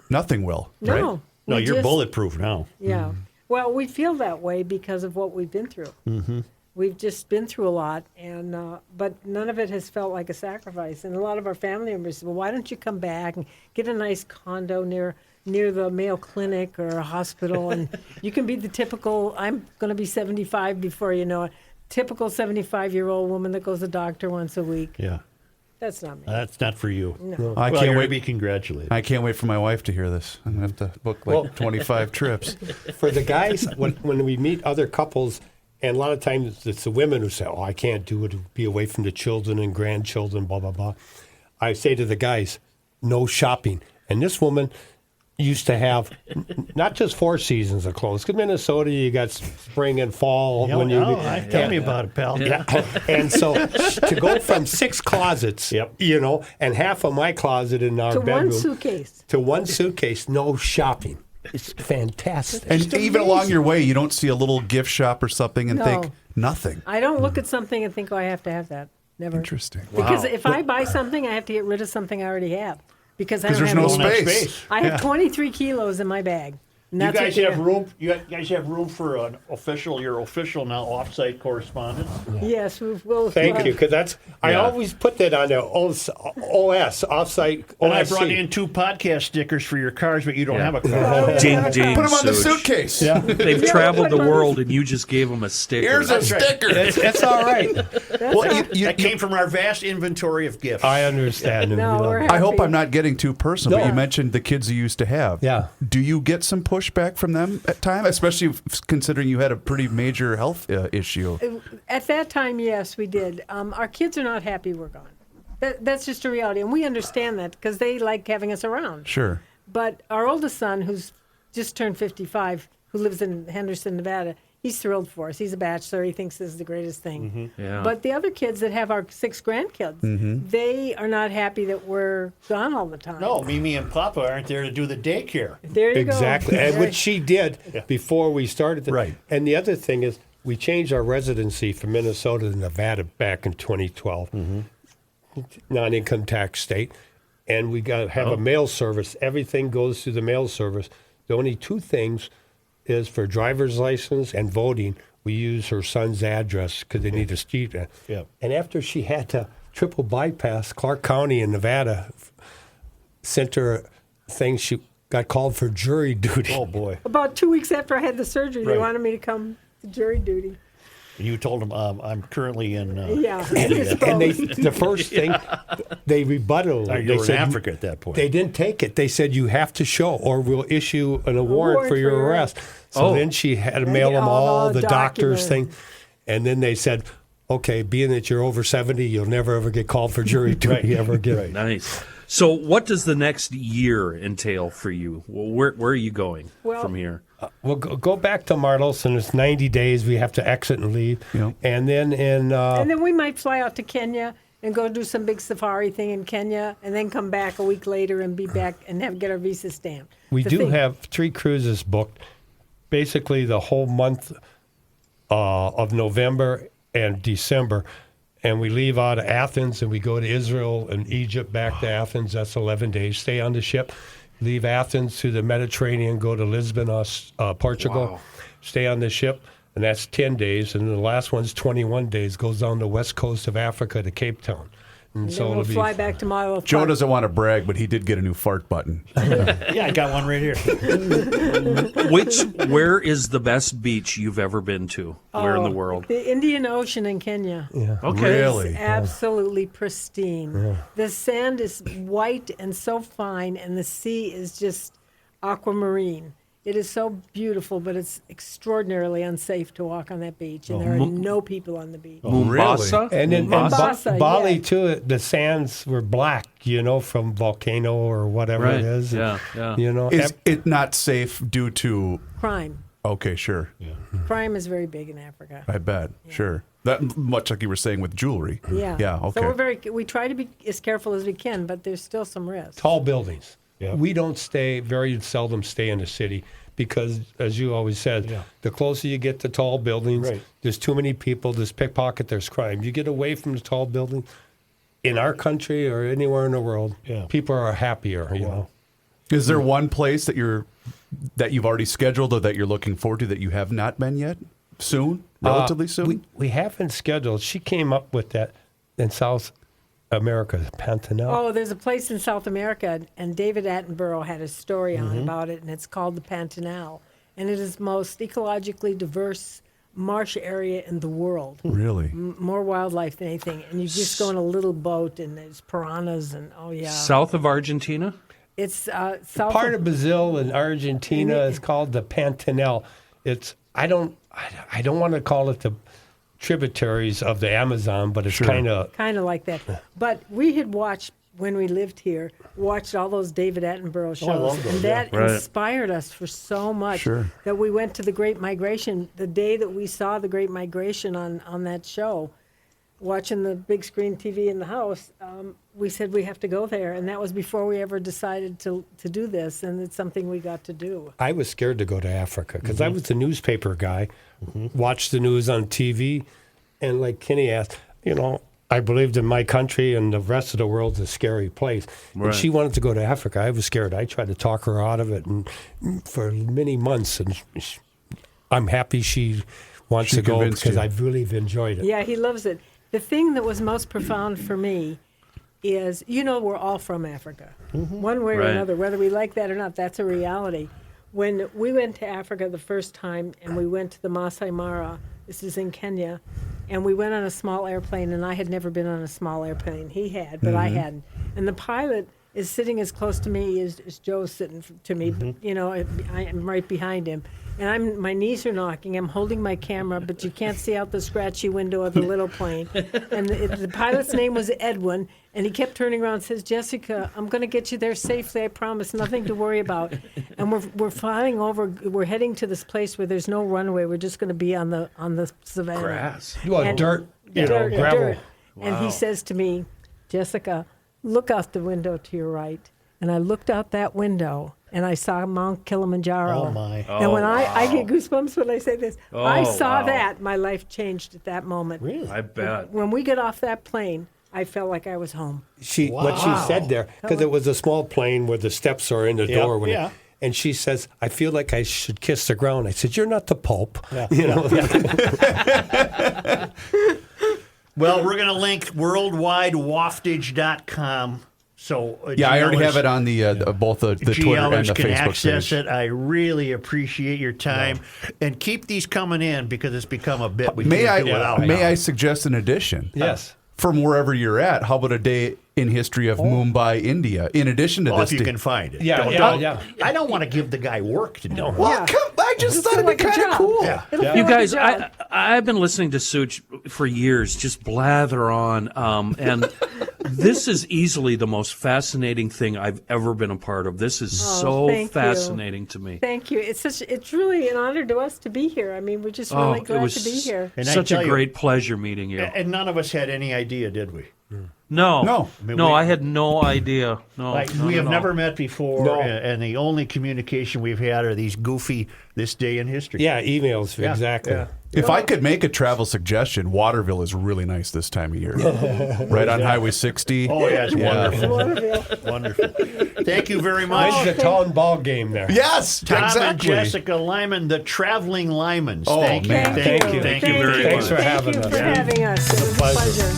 will, right? No. No, we you're just- bulletproof now. Yeah. Well, we feel that way because of what we've been through. Mm-hmm. We've just been through a lot, and but none of it has felt like a sacrifice. And a lot of our family members said, "Well, why don't you come back and get a nice condo near the Mayo Clinic or a hospital, and you can be the typical." I'm going to be 75 before you know it. Typical 75-year-old woman that goes to the doctor once a week. Yeah. That's not me. That's not for you. No. I Well, can't you're wait. to be congratulated. I can't wait for my wife to hear this. I'm going to have to book like 25 trips. For the guys, when we meet other couples, and a lot of times it's the women who say, "Oh, I can't do it, be away from the children and grandchildren, blah, blah, blah." I say to the guys, "No shopping." And this woman used to have not just 4 seasons of clothes, because Minnesota, you got spring and fall. Tell me about it, pal. Yeah. And so to go from 6 closets, Yep. And half of my closet in our To bedroom. one suitcase. To one suitcase, no shopping. It's fantastic. And It's even along amazing. your way, you don't see a little gift shop or something and No. think nothing. I don't look at something and think, "Oh, I have to have that." Never. Interesting. Because if I buy something, I have to get rid of something I already have. Because I don't Because have there's no any- Don't have space. I have 23 kilos in my bag. And You that's guys what have room. You guys have room for your official now off-site correspondence. Yes, we'll. Thank you, because that's I Yeah. always put that on the OS offsite. And I OSC. brought in 2 podcast stickers for your cars, but you don't Yeah. have a car. Ding, ding, Put them on the Such. suitcase. They've traveled the world, and you just gave them a sticker. Here's a sticker. It's all right. That came from our vast inventory of gifts. I understand. and No, we love we're it. happy. I hope I'm not getting too personal, but No. you mentioned the kids you used to have. Yeah. Do you get some pushback from them at times, especially considering you had a pretty major health issue? At that time, yes, we did. Our kids are not happy we're gone. That's just a reality, and we understand that because they like having us around. Sure. But our oldest son, who's just turned 55, who lives in Henderson, Nevada, he's thrilled for us. He's a bachelor. He thinks this is the greatest thing. Yeah. But the other kids that have our 6 grandkids, they are not happy that we're gone all the time. No, Mimi and Papa aren't there to do the daycare. There you Exactly, go. and which she did before we started. Right. And the other thing is, we changed our residency from Minnesota to Nevada back in 2012, non-income tax state, and we got to have a mail service. Everything goes through the mail service. The only 2 things is for driver's license and voting. We use her son's address because they need a street. Yeah. And after she had to triple bypass, Clark County in Nevada sent her a thing. She got called for jury duty. Oh boy! About 2 weeks after I had the surgery, they Right. wanted me to come to jury duty. And you told them I'm currently in. Yeah. And the first thing, they rebutted. You They were in said Africa at that point. they didn't take it. They said you have to show, or we'll issue an warrant for your arrest. So then she had to mail them all the doctor's thing, And then they said, okay, being that you're over 70, you'll never ever get called for jury duty ever again. Nice. So what does the next year entail for you? Where are you going from here? We'll go back to Martles, and it's 90 days. We have to exit and leave. Yep. And then and then we might fly out to Kenya and go do some big safari thing in Kenya, and then come back a week later and be back and get our visa stamped. we have 3 cruises booked, basically the whole month of November and December. And we leave out of Athens, and we go to Israel and Egypt, back to Athens. That's 11 days. Stay on the ship. Leave Athens to the Mediterranean, go to Lisbon, Portugal. Stay on the ship, and that's 10 days. And the last one's 21 days, goes down the west coast of Africa to Cape Town. And So we'll fly back to Milo. Joe doesn't want to brag, but he did get a new fart button. Yeah, I got one right here. Where is the best beach you've ever been to? Where in the world? The Indian Ocean in Kenya. Yeah. Okay. Really? It's absolutely pristine. Yeah. The sand is white and so fine, and the sea is just aquamarine. It is so beautiful, but it's extraordinarily unsafe to walk on that beach, and there are no people on the beach. Mombasa? And in Mombasa, Bali, yeah. too, the sands were black, from volcano or whatever Right. it is. Yeah. Is it not safe due to? Crime. Okay, sure. Crime is very big in Africa. I bet. Sure. That much like you were saying with jewelry. Yeah. Yeah. Okay. So we try to be as careful as we can, but there's still some risk. Tall buildings. Yeah. We don't very seldom stay in the city because, as you always said, the closer you get to tall buildings, there's too many people, there's pickpocket, there's crime. You get away from the tall building, in our country or anywhere in the world, people are happier, Is there one place that you've already scheduled or that you're looking forward to that you have not been yet? Soon? Relatively soon? We haven't scheduled. She came up with that in South America, Pantanal. Oh, there's a place in South America, and David Attenborough had a story on about it, and it's called the Pantanal. And it is the most ecologically diverse marsh area in the world. Really? More wildlife than anything. And you just go in a little boat, and there's piranhas, and South of Argentina? It's south Part of Brazil and Argentina is called the Pantanal. It's I don't want to call it the tributaries of the Amazon, but it's kind of like that. But we had watched, when we lived here, watched all those David Attenborough shows, love those, and that Right. inspired us for so much Sure. that we went to the Great Migration. The day that we saw the Great Migration on that show, watching the big screen TV in the house, we said we have to go there, and that was before we ever decided to do this, and it's something we got to do. I was scared to go to Africa because I was a newspaper guy, watched the news on TV, and like Kenny asked, I believed in my country and the rest of the world's a scary place. Right. And she wanted to go to Africa. I was scared. I tried to talk her out of it and for many months, and I'm happy she wants to go convinced because you. I really have enjoyed it. Yeah, he loves it. The thing that was most profound for me is, we're all from Africa, one way or Right. another, whether we like that or not. That's a reality. When we went to Africa the first time, and we went to the Masai Mara, this is in Kenya, and we went on a small airplane, and I had never been on a small airplane. He had, but I hadn't. And the pilot is sitting as close to me as Joe's sitting to me, but, I'm right behind him. And my knees are knocking. I'm holding my camera, but you can't see out the scratchy window of the little plane. And the pilot's name was Edwin, and he kept turning around and says, "Jessica, I'm going to get you there safely. I promise. Nothing to worry about." And we're flying over. We're heading to this place where there's no runway. We're just going to be on the savannah. Grass. Well, And- dirt, Dirt, gravel. dirt. And he says to me, "Jessica, look out the window to your right." And I looked out that window, and I saw Mount Kilimanjaro. Oh, my. And when I get goosebumps when I say this, I saw wow. that, my life changed at that moment. Really? I bet. When we get off that plane, I felt like I was home. What she said there, because it was a small plane where the steps are in the Yep, door. yeah. And she says, "I feel like I should kiss the ground." I said, "You're not the Pope." Yeah. You know? Well, we're going to link worldwidewaftage.com. So Yeah, I already GLers have it on the both the Twitter and GLers the can Facebook access page. it. I really appreciate your time. And keep these coming in because it's become a bit we May can't I do without. may I suggest an addition? Yes. From wherever you're at, how about a day in history of Mumbai, India. In addition to this, if you can find it. Yeah, Don't- I don't want to give the guy work to do. Well, I just thought it'd be kind of cool. You guys, I've been listening to Such for years, just blather on, and this is easily the most fascinating thing I've ever been a part of. This is so fascinating to me. Thank you. It's really an honor to us to be here. I mean, we're just really glad to be here. And Such a great pleasure meeting you. And none of us had any idea, did we? No, I mean, I had no idea. No, we have never met before, and the only communication we've had are these goofy "this day in history." Yeah, emails, exactly. Yeah. If I could make a travel suggestion, Waterville is really nice this time of year. Right on Highway 60. Oh, yeah, it's wonderful. Wonderful. Thank you very much. When's the town ball game there? Yes, Tom exactly. and Jessica Lyman, the traveling Lymans. Oh, Thank you. man. Thank you. Thank Thank you very much. Thanks for having Thank us. you for having us. It was a pleasure.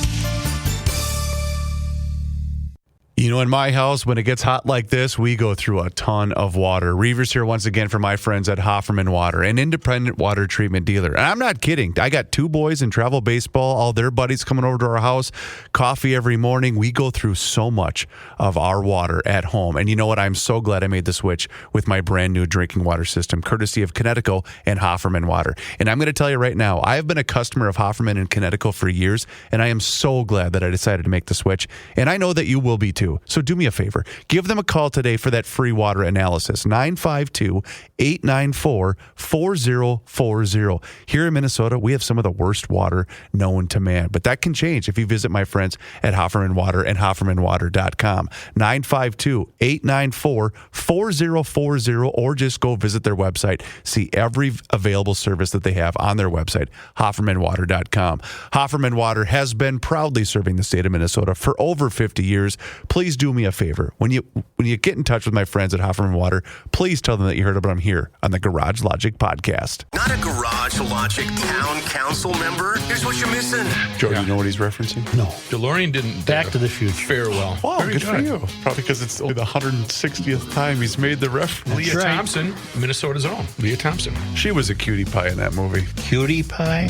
You know, in my house, when it gets hot like this, we go through a ton of water. Reavers here once again for my friends at Hofferman Water, an independent water treatment dealer. And I'm not kidding. I got two boys in travel baseball, all their buddies coming over to our house, coffee every morning. We go through so much of our water at home. And you know what? I'm so glad I made the switch with my brand new drinking water system, courtesy of Connecticut and Hofferman Water. And I'm going to tell you right now, I have been a customer of Hofferman in Connecticut for years, and I am so glad that I decided to make the switch. And I know that you will be too. So do me a favor. Give them a call today for that free water analysis. 952-894-4040. Here in Minnesota, we have some of the worst water known to man. But that can change if you visit my friends at Hofferman Water and HoffermanWater.com. 952-894-4040, or just go visit their website. See every available service that they have on their website, HoffermanWater.com. Hofferman Water has been proudly serving the state of Minnesota for over 50 years. Please do me a favor. When you get in touch with my friends at Hofferman Water, please tell them that you heard about them here on the Garage Logic podcast. Not a Garage Logic town council member? Here's what you're missing. Joe, do you know what he's referencing? No. DeLorean didn't Back to the Future. farewell. Wow, good for you. Probably because it's only the 160th time he's made the reference. Leah Thompson, Minnesota's own. Leah Thompson. She was a cutie pie in that movie. Cutie pie?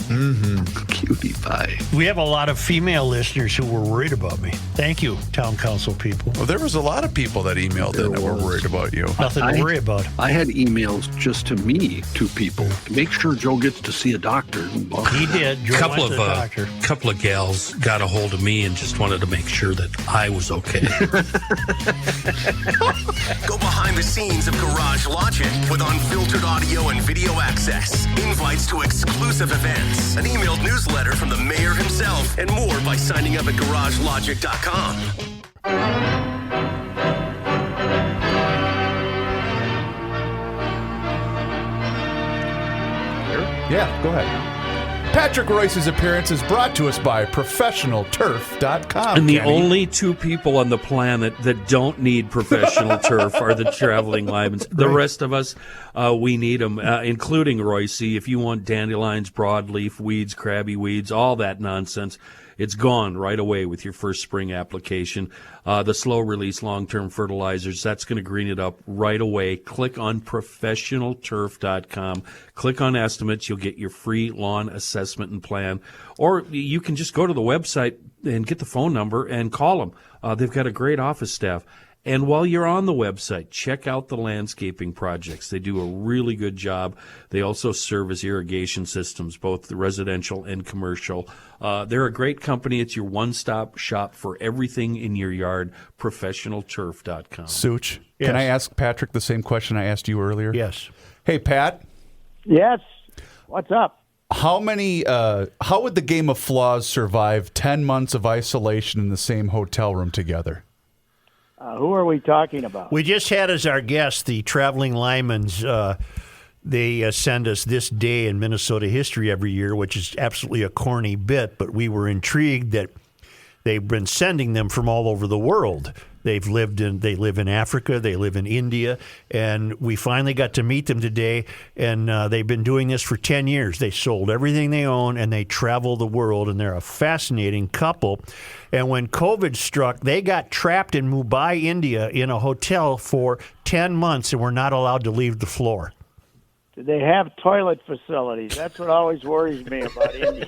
Cutie pie. We have a lot of female listeners who were worried about me. Thank you, town council people. Well, there was a lot of people that emailed in that were worried about you. Nothing to worry about. I had emails just to me, to people. Make sure Joe gets to see a doctor. He did. Joe went to the doctor. Couple of gals got a hold of me and just wanted to make sure that I was okay. Go behind the scenes of Garage Logic with unfiltered audio and video access, invites to exclusive events, an emailed newsletter from the mayor himself, and more by signing up at GarageLogic.com. Yeah, go ahead. Patrick Royce's appearance is brought to us by ProfessionalTurf.com. And the Kenny. only two people on the planet that don't need professional turf are the traveling Lymans. The rest of us, we need them, including Royce. If you want dandelions, broadleaf weeds, crabby weeds, all that nonsense, it's gone right away with your first spring application. The slow-release long-term fertilizers, that's going to green it up right away. Click on ProfessionalTurf.com. Click on estimates. You'll get your free lawn assessment and plan. Or you can just go to the website and get the phone number and call them. They've got a great office staff. And while you're on the website, check out the landscaping projects. They do a really good job. They also serve as irrigation systems, both the residential and commercial. They're a great company. It's your one-stop shop for everything in your yard, ProfessionalTurf.com. Such, Yes. can I ask Patrick the same question I asked you earlier? Yes. Hey, Pat. Yes. What's up? How would the Game of Flaws survive 10 months of isolation in the same hotel room together? Who are we talking about? We just had as our guest the traveling Lymans. They send us this day in Minnesota history every year, which is absolutely a corny bit, but we were intrigued that they've been sending them from all over the world. They live in Africa, they live in India, and we finally got to meet them today, and they've been doing this for 10 years. They sold everything they own, and they travel the world, and they're a fascinating couple. And when COVID struck, they got trapped in Mumbai, India, in a hotel for 10 months, and were not allowed to leave the floor. Do they have toilet facilities? That's what always worries me about India.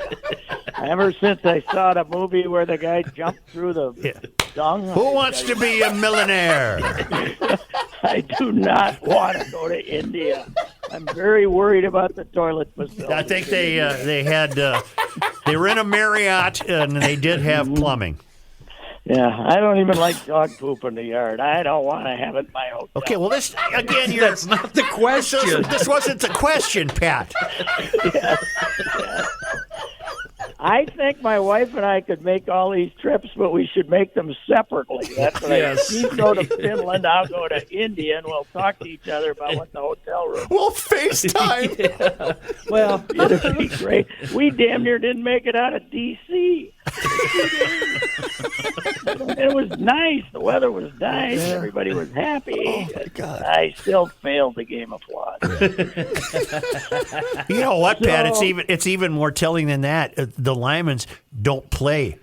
Ever since I saw the movie where the guy jumped through the dung. Who wants to be a millionaire? I do not want to go to India. I'm very worried about the toilet facility. I think they were in a Marriott and they did have plumbing. Yeah, I don't even like dog poop in the yard. I don't want to have it in my hotel. Okay, well, this, again, That's not the question. This wasn't the question, Pat. Yes. I think my wife and I could make all these trips, but we should make them separately. That's what Yes. You go to Finland, I'll go to India, and we'll talk to each other about what the hotel room. We'll FaceTime. Yeah. Well, It'd be great. We damn near didn't make it out of D.C. It was nice. The weather was nice. Everybody was happy. Oh, my God. I still failed the game of flaws. You know what, Pat? It's even more telling than that. The Lymans don't play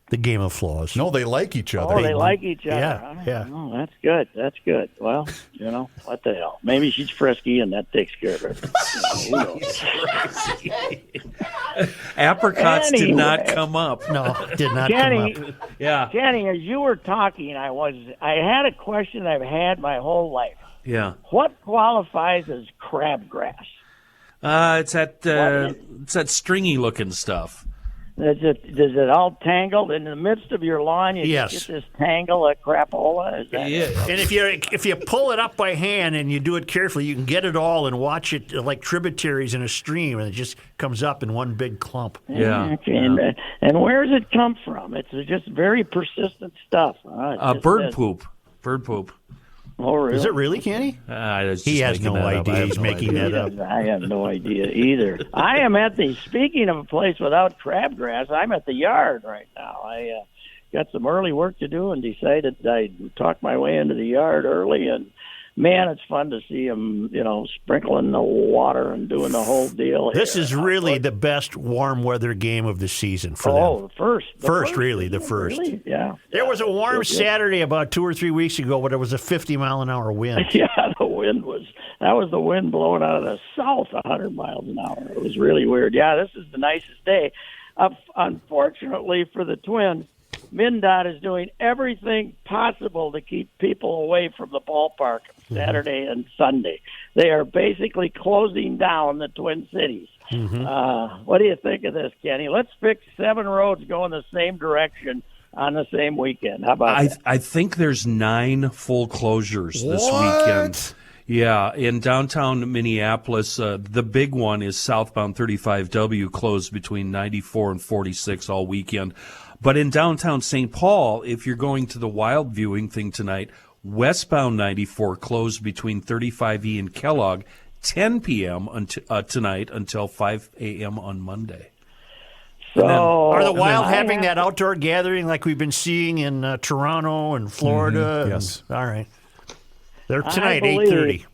the game of flaws. No, they like each other. Oh, they like each other. Yeah, huh? yeah. Oh, that's good. That's good. Well, what the hell? Maybe she's frisky, and that takes care of it. Who knows? apricots did not Anyway. come up. No, did not Kenny, come up. Yeah. Kenny, as you were talking, I had a question I've had my whole life. Yeah. What qualifies as crabgrass? It's that stringy looking stuff. Is it all tangled in the midst of your lawn? You Yes. just get this tangle of crapola. Is that Yeah. And if you pull it up by hand and you do it carefully, you can get it all and watch it like tributaries in a stream, and it just comes up in one big clump. Yeah. Okay. And where does it come from? It's just very persistent stuff. Bird poop. Bird poop. Oh, really? Is it really, Kenny? He has no idea. He's making that up. I have no idea either. I am speaking of a place without crabgrass, I'm at the yard right now. I got some early work to do and decided I'd talk my way into the yard early. And, man, it's fun to see them, sprinkling the water and doing the whole deal. This here. is really the best warm weather game of the season for them. The first. The first. Really? Yeah. There was a warm Saturday about 2 or 3 weeks ago, but it was a 50-mile-an-hour wind. Yeah, the wind was the wind blowing out of the south 100 miles an hour. It was really weird. Yeah, this is the nicest day. Unfortunately for the Twins, MnDOT is doing everything possible to keep people away from the ballpark Saturday and Sunday. They are basically closing down the Twin Cities. What do you think of this, Kenny? Let's fix 7 roads going the same direction on the same weekend. How about that? I think there's 9 full closures this weekend. Yeah, in downtown Minneapolis, the big one is southbound 35W closed between 94 and 46 all weekend. But in downtown St. Paul, if you're going to the wild viewing thing tonight, westbound 94 closed between 35E and Kellogg, 10 p.m. Tonight until 5 a.m. on Monday. So, are the Wild having that outdoor gathering like we've been seeing in Toronto and Florida? Yes. All right. They're tonight, I believe 8:30.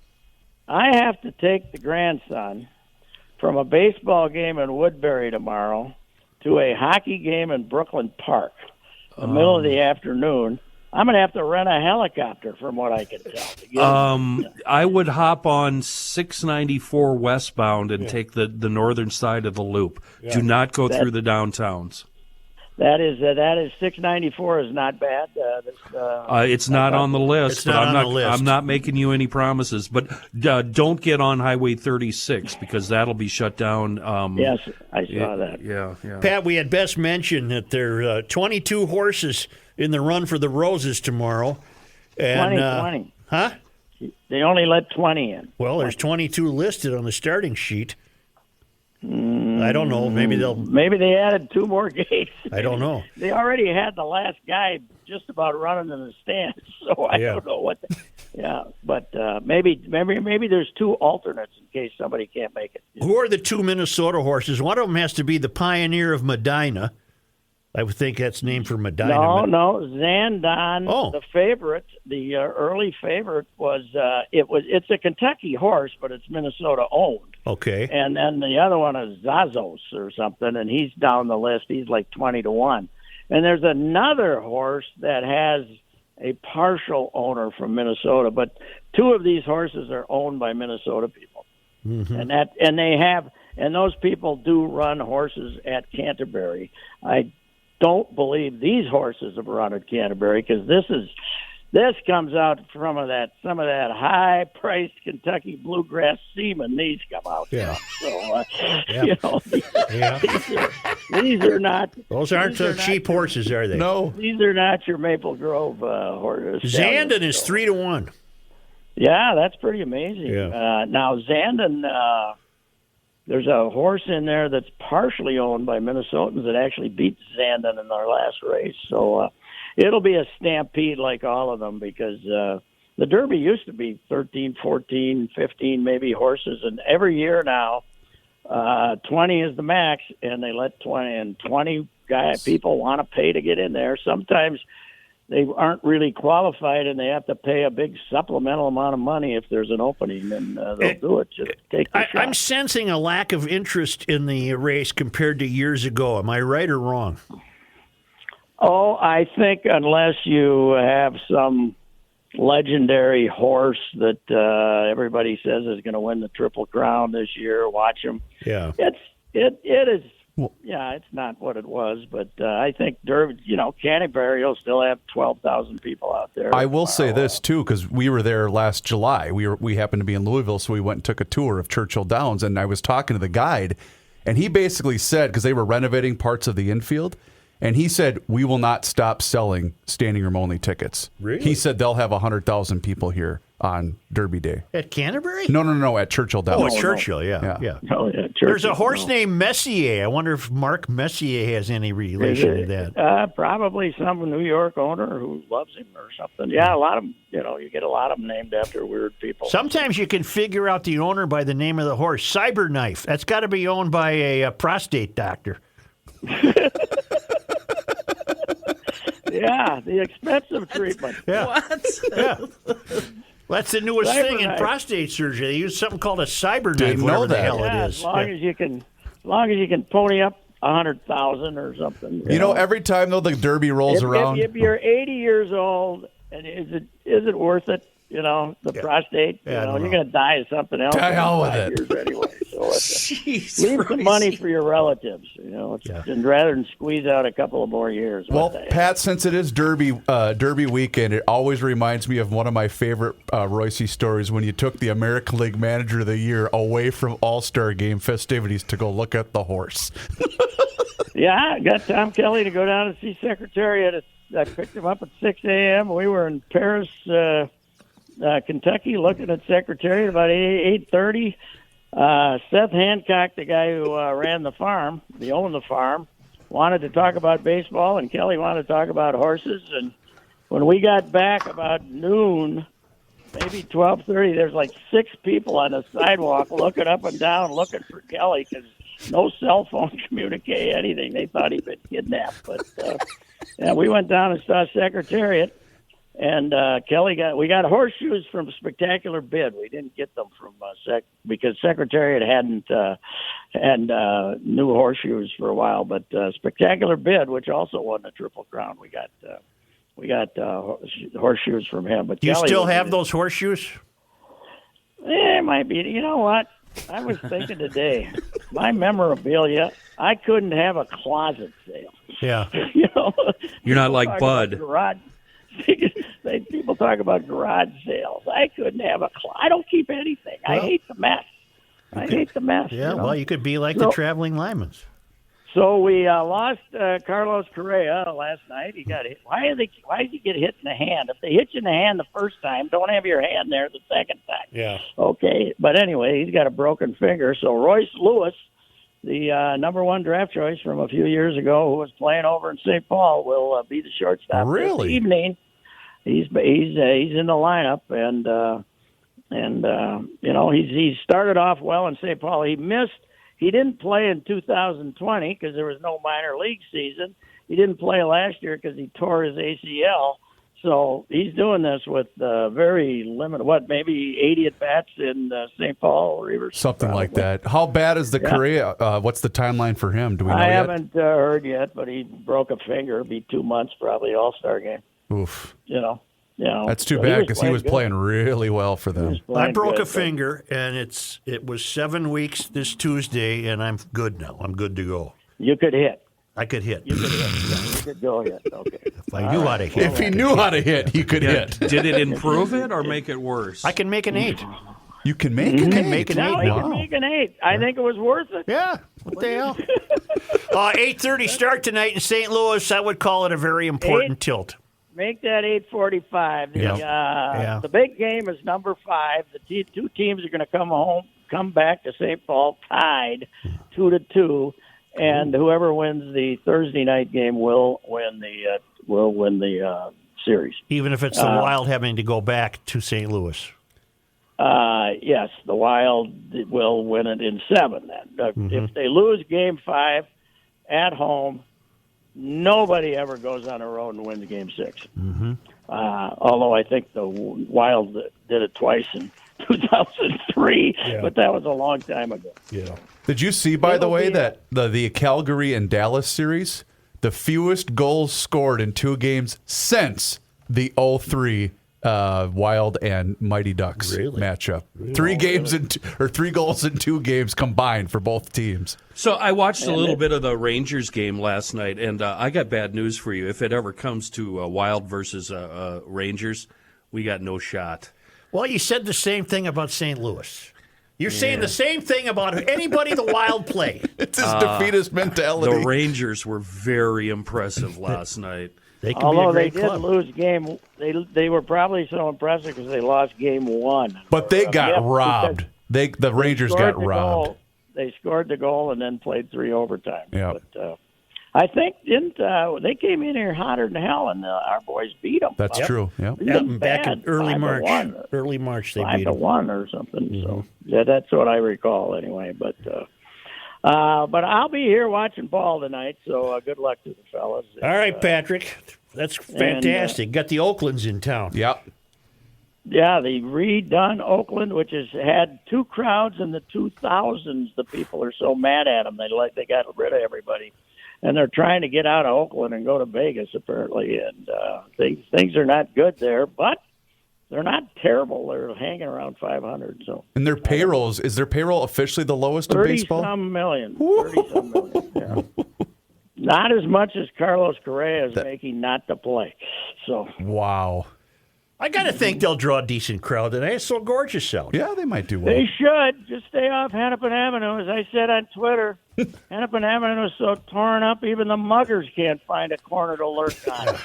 I have to take the grandson from a baseball game in Woodbury tomorrow to a hockey game in Brooklyn Park in the middle of the afternoon. I'm going to have to rent a helicopter from what I can tell. I would hop on 694 westbound and take the northern side of the loop. Yeah. Do not go through the downtowns. That is 694 is not bad. It's not on the list. It's not on the list. I'm not making you any promises, but don't get on Highway 36 because that'll be shut down. Yes, I saw that. Yeah. Pat, we had best mention that there are 22 horses in the run for the Roses tomorrow. And, 20. Huh? They only let 20 in. Well, there's 22 listed on the starting sheet. I don't know. Maybe they added 2 more gates. I don't know. They already had the last guy just about running in the stands, so I don't know what. But maybe there's 2 alternates in case somebody can't make it. Who are the 2 Minnesota horses? One of them has to be the Pioneer of Medina. I would think that's named for Medina. No, Zandon. Oh. The favorite, the early favorite was it's a Kentucky horse, but it's Minnesota owned. Okay. And then the other one is Zazos or something, and he's down the list. He's like 20-1. And there's another horse that has a partial owner from Minnesota, but 2 of these horses are owned by Minnesota people. Mm-hmm. and those people do run horses at Canterbury. I don't believe these horses have run at Canterbury because this comes out from some of that high-priced Kentucky bluegrass semen. These come out. Yeah. So, Yeah. you know, these are not. Those aren't cheap horses, are they? No. These are not your Maple Grove horses. Zandon is 3-1. Yeah, that's pretty amazing. Yeah. Now, Zandon, there's a horse in there that's partially owned by Minnesotans that actually beat Zandon in our last race. So it'll be a stampede like all of them because the Derby used to be 13, 14, 15 maybe horses. And every year now, 20 is the max, and they let 20 people want to pay to get in there. Sometimes they aren't really qualified, and they have to pay a big supplemental amount of money if there's an opening, and they'll do it. Just take the shot. I'm sensing a lack of interest in the race compared to years ago. Am I right or wrong? Oh, I think unless you have some legendary horse that everybody says is going to win the Triple Crown this year, watch him. Yeah. It is. Yeah, it's not what it was, but I think Derby, Canterbury will still have 12,000 people out there. I will say this too, because we were there last July. We happened to be in Louisville, so we went and took a tour of Churchill Downs, and I was talking to the guide, and he basically said, because they were renovating parts of the infield, and he said, we will not stop selling standing room only tickets. Really? He said they'll have 100,000 people here on Derby Day. At Canterbury? No, at Churchill Downs. Oh, at Churchill, yeah. Oh, yeah, There's a horse named Messier. I wonder if Mark Messier has any relation to that. Probably some New York owner who loves him or something. Yeah, a lot of them, you get a lot of them named after weird people. Sometimes you can figure out the owner by the name of the horse. Cyberknife. That's got to be owned by a prostate doctor. Yeah, the expensive treatment. Yeah. What? Yeah. That's the newest thing in Cyberknife. prostate surgery. They use something called a cyberknife, Didn't know whatever the that. hell Yeah, it is. as long as you can pony up 100,000 or something. You know, every time, though, the Derby rolls around. If you're 80 years old, and is it worth it? The prostate. Yeah, I don't you're know. going to die of something else. To hell with in 5 it. years anyway. So Jeez, leave some money Royce. for your relatives. And rather than squeeze out a couple of more years. Well, What the heck? Pat, since it is Derby weekend, it always reminds me of one of my favorite Royce stories when you took the American League Manager of the Year away from All-Star Game festivities to go look at the horse. Yeah, I got Tom Kelly to go down and see Secretariat. I picked him up at 6 a.m. We were in Paris, Kentucky, looking at Secretariat about 8:30. Seth Hancock, the guy who owned the farm, wanted to talk about baseball, and Kelly wanted to talk about horses. And when we got back about noon, maybe 12:30, there's like 6 people on the sidewalk looking up and down, looking for Kelly because no cell phone communicate anything. They thought he'd been kidnapped. But yeah, we went down and saw Secretariat. And Kelly we got horseshoes from Spectacular Bid. We didn't get them from because Secretariat hadn't had new horseshoes for a while. But Spectacular Bid, which also won the Triple Crown, we got horseshoes from him. But Do you Kelly still was have in those horseshoes? it might be. You know what? I was thinking today, my memorabilia, I couldn't have a closet sale. Yeah. You're not like Talk Bud. about garage- People talk about garage sales. I couldn't have I don't keep anything. I hate the mess. Yeah, well, you could be like the traveling Lymans. So we lost Carlos Correa last night. He got hit. Why does he get hit in the hand? If they hit you in the hand the first time, don't have your hand there the second time. Yeah. Okay. But anyway, he's got a broken finger. So Royce Lewis, the number 1 draft choice from a few years ago, who was playing over in St. Paul, will be the shortstop Really? this evening. He's in the lineup, and he started off well in St. Paul. He didn't play in 2020 because there was no minor league season. He didn't play last year because he tore his ACL. So he's doing this with very limited, maybe 80 at-bats in St. Paul, Reavers. Something like that. How bad is the Korea? What's the timeline for him? Do we know I yet? haven't heard yet, but he broke a finger. It'll be 2 months, probably, All-Star game. Oof. That's too so bad because he was good. playing really well for them. I broke a finger, and it was 7 weeks this Tuesday, and I'm good now. I'm good to go. You could hit. I could hit. You could hit. Yeah, you could go hit. Okay. If I knew how to hit. If he knew how to hit, he could hit. Did it improve it or make it worse? I can make an 8. You can make an 8. Now he can make an 8. I think it was worth it. Yeah. What the hell? 8:30 start tonight in St. Louis. I would call it a very important tilt. Make that 8:45. The big game is number 5. The two teams are going to come back to St. Paul tied 2-2, and whoever wins the Thursday night game will win the series. Even if it's the Wild having to go back to St. Louis. Yes, the Wild will win it in 7 then. If they lose Game 5 at home, nobody ever goes on a road and wins Game 6. Although I think the Wild did it twice in 2003, but that was a long time ago. Yeah. Did you see, by the way, that the Calgary and Dallas series, the fewest goals scored in 2 games since the 03 Wild and Mighty Ducks matchup? 3 goals in 2 games combined for both teams. So I watched a little bit of the Rangers game last night, and I got bad news for you. If it ever comes to Wild versus Rangers, we got no shot. Well, you said the same thing about St. Louis. You're saying the same thing about anybody the Wild play. It's his defeatist mentality. The Rangers were very impressive last night. Although they did lose game, they were probably so impressive because they lost Game 1. But they got robbed. The Rangers got robbed. They scored the goal and then played 3 overtime. Yeah. But I think they came in here hotter than hell, and our boys beat them. That's true. Yeah. Back in early March. Early March they beat them 5-1 or something. So yeah, that's what I recall anyway. But I'll be here watching ball tonight. So good luck to the fellas. All right, Patrick. That's fantastic. Got the Oaklands in town. Yep. Yeah, the redone Oakland, which has had 2 crowds in the 2000s. The people are so mad at them. They got rid of everybody. And they're trying to get out of Oakland and go to Vegas, apparently. And things are not good there, but they're not terrible. They're hanging around 500. So. And their payrolls, is their payroll officially the lowest in baseball? 30-some million. 30-some million, yeah. Not as much as Carlos Correa is making not to play. So. Wow. I got to think they'll draw a decent crowd tonight. It's so gorgeous out. Yeah, they might do well. They should. Just stay off Hennepin Avenue. As I said on Twitter, Hennepin Avenue is so torn up, even the muggers can't find a corner to lurk on.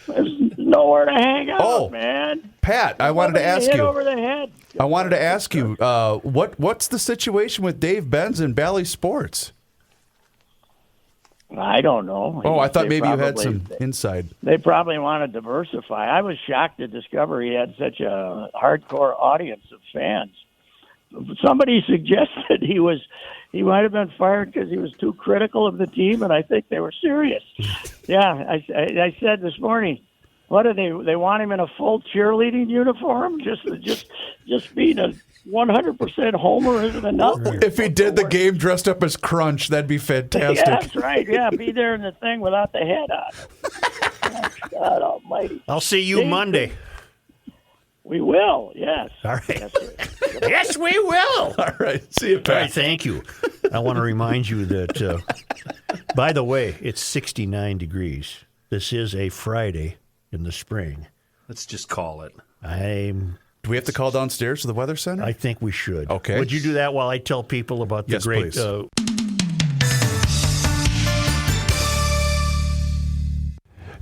There's nowhere to hang out, man. Pat, I wanted to ask you. Over the head. I wanted to ask you, what's the situation with Dave Benz and Bally Sports? I don't know. I thought maybe you had some inside. They probably want to diversify. I was shocked to discover he had such a hardcore audience of fans. Somebody suggested he might have been fired because he was too critical of the team, and I think they were serious. Yeah, I said this morning, what do they want him in a full cheerleading uniform? Just being a 100% homer isn't enough. If he did the game dressed up as Crunch, that'd be fantastic. Yeah, that's right. Yeah, be there in the thing without the head on. God almighty. I'll see you Monday. We will, yes. All right. Yes, we will. All right. See you, Pat. All right, thank you. I want to remind you that, by the way, it's 69 degrees. This is a Friday in the spring. Let's just call it. Do we have to call downstairs to the Weather Center? I think we should. Okay. Would you do that while I tell people about the great... Please.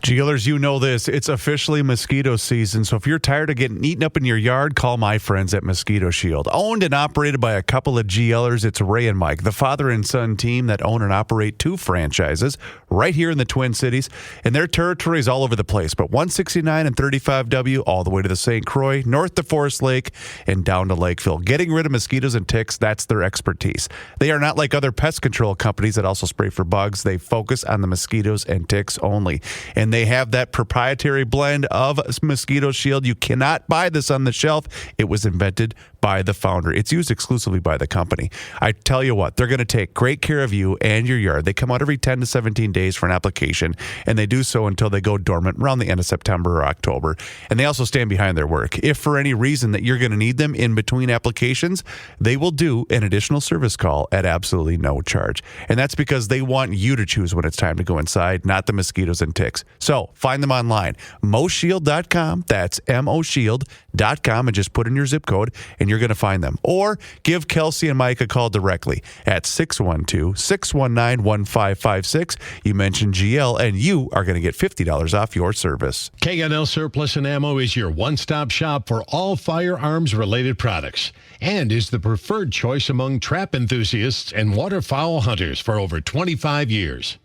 GLers, you know this. It's officially mosquito season, so if you're tired of getting eaten up in your yard, call my friends at Mosquito Shield. Owned and operated by a couple of GLers, it's Ray and Mike, the father and son team that own and operate 2 franchises right here in the Twin Cities, and their territory is all over the place, but 169 and 35W all the way to the St. Croix, north to Forest Lake, and down to Lakeville. Getting rid of mosquitoes and ticks, that's their expertise. They are not like other pest control companies that also spray for bugs. They focus on the mosquitoes and ticks only, and they have that proprietary blend of Mosquito Shield. You cannot buy this on the shelf. It was invented by the founder. It's used exclusively by the company. I tell you what, they're going to take great care of you and your yard. They come out every 10 to 17 days for an application, and they do so until they go dormant around the end of September or October. And they also stand behind their work. If for any reason that you're going to need them in between applications, they will do an additional service call at absolutely no charge. And that's because they want you to choose when it's time to go inside, not the mosquitoes and ticks. So find them online, moshield.com. That's moshield.com, and just put in your zip code and you're going to find them. Or give Kelsey and Mike a call directly at 612-619-1556. You mentioned GL, and you are going to get $50 off your service. K&L Surplus and Ammo is your one-stop shop for all firearms-related products and is the preferred choice among trap enthusiasts and waterfowl hunters for over 25 years.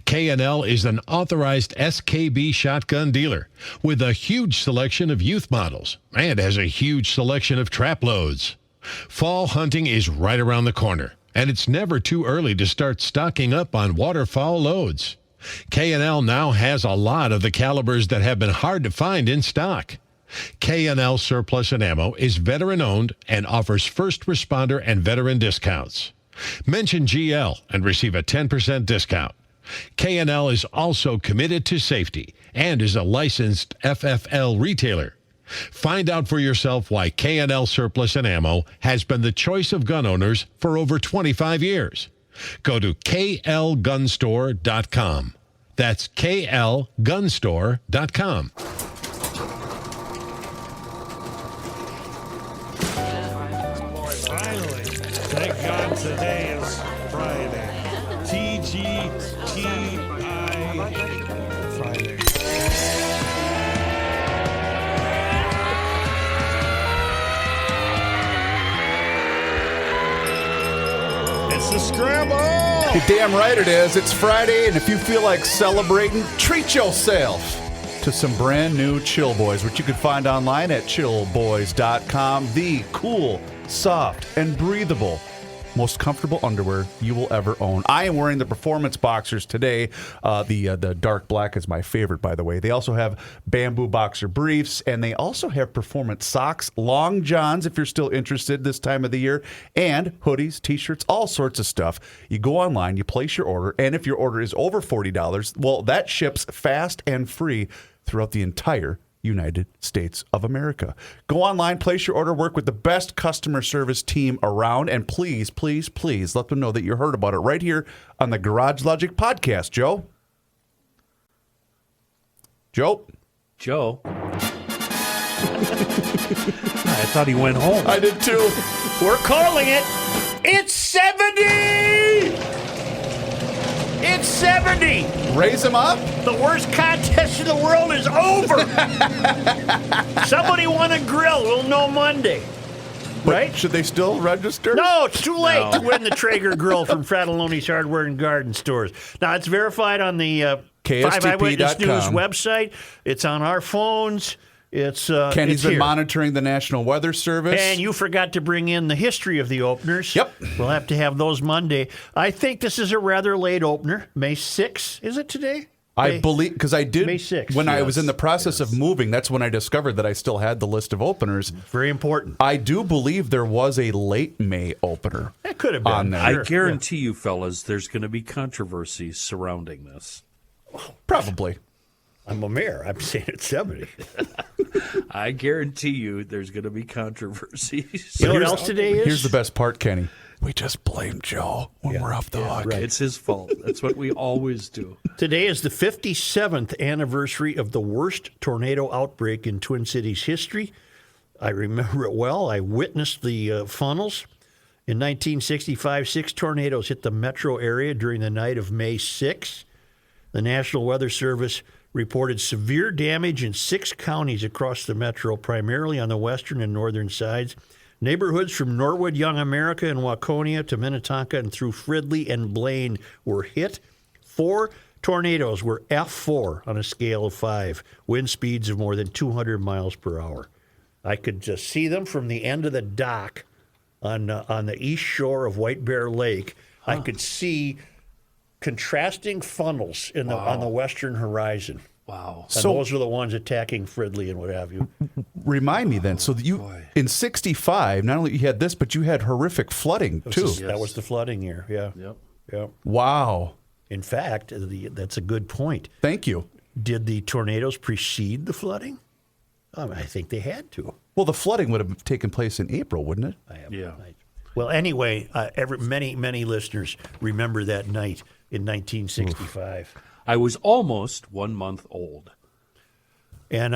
K&L is an authorized SKB shotgun dealer with a huge selection of youth models and has a huge selection of trap loads. Fall hunting is right around the corner, and it's never too early to start stocking up on waterfowl loads. K&L now has a lot of the calibers that have been hard to find in stock. K&L Surplus and Ammo is veteran-owned and offers first responder and veteran discounts. Mention GL and receive a 10% discount. K&L is also committed to safety and is a licensed FFL retailer. Find out for yourself why K&L Surplus and Ammo has been the choice of gun owners for over 25 years. Go to klgunstore.com. That's klgunstore.com. Finally, thank God today is Friday. TGTI Friday. It's the scramble! You're damn right it is. It's Friday, and if you feel like celebrating, treat yourself to some brand new Chill Boys, which you can find online at chillboys.com. The cool, soft, and breathable, most comfortable underwear you will ever own. I am wearing the Performance Boxers today. The dark black is my favorite, by the way. They also have bamboo boxer briefs, and they also have performance socks, long johns if you're still interested this time of the year, and hoodies, t-shirts, all sorts of stuff. You go online, you place your order, and if your order is over $40, well, that ships fast and free throughout the entire United States of America. Go online, place your order, work with the best customer service team around, and please, please, please let them know that you heard about it right here on the Garage Logic podcast. Joe? I thought he went home. I did too. We're calling it. It's 70! It's 70! Raise them up. The worst contest in the world is over. Somebody won a grill. We'll know Monday. Right? Should they still register? No, it's too late to win the Traeger grill from Fratelloni's Hardware and Garden Stores. Now, it's verified on the 5 Eyewitness News website. It's on our phones. Kenny's been monitoring the National Weather Service. And you forgot to bring in the history of the openers. Yep. We'll have to have those Monday. I think this is a rather late opener. May 6th. Is it today? I believe, because I did, May 6th. when I was in the process of moving, that's when I discovered that I still had the list of openers. Very important. I do believe there was a late May opener. That could have been. On there. I guarantee you, fellas, there's going to be controversy surrounding this. Probably. I'm a mayor. I'm saying it's 70. I guarantee you there's going to be controversy. You know what else today is? Here's the best part, Kenny. We just blame Joe when we're off the hook. Right. It's his fault. That's what we always do. Today is the 57th anniversary of the worst tornado outbreak in Twin Cities history. I remember it well. I witnessed the funnels. In 1965, 6 tornadoes hit the metro area during the night of May 6th. The National Weather Service reported severe damage in 6 counties across the metro, primarily on the western and northern sides. Neighborhoods from Norwood, Young America, and Waconia to Minnetonka and through Fridley and Blaine were hit. 4 tornadoes were F4 on a scale of 5, wind speeds of more than 200 miles per hour. I could just see them from the end of the dock on the east shore of White Bear Lake. I could see contrasting funnels on the western horizon. Wow. And those are the ones attacking Fridley and what have you. Remind me then. So that you in '65, not only you had this, but you had horrific flooding too. That was the flooding year. Yeah. Yep. Wow. In fact, that's a good point. Thank you. Did the tornadoes precede the flooding? I think they had to. Well, the flooding would have taken place in April, wouldn't it? Well, anyway, many listeners remember that night in 1965. I was almost 1 month old. And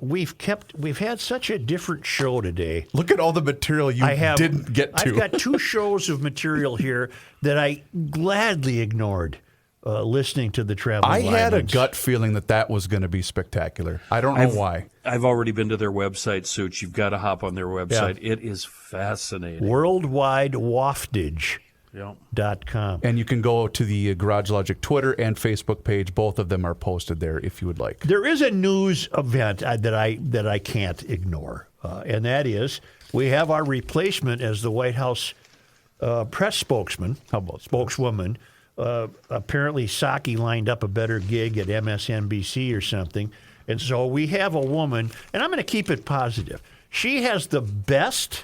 we've had such a different show today. Look at all the material didn't get to. I've got 2 shows of material here that I gladly ignored listening to the traveling I had a Lymans. gut feeling that was going to be spectacular. I don't know why. I've already been to their website, Suits. You've got to hop on their website. Yeah. It is fascinating. Worldwidewaftage.com. And you can go to the Garage Logic Twitter and Facebook page. Both of them are posted there if you would like. There is a news event that I can't ignore, and that is we have our replacement as the White House press spokesman. How about spokeswoman? Apparently, Psaki lined up a better gig at MSNBC or something, and so we have a woman, and I'm going to keep it positive. She has the best.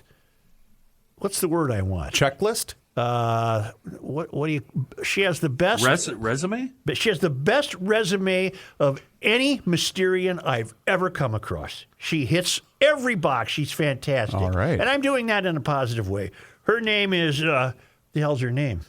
What's the word I want? Checklist. What do you? She has the best resume. But she has the best resume of any Mysterian I've ever come across. She hits every box. She's fantastic. All right, and I'm doing that in a positive way. Her name is the hell's her name?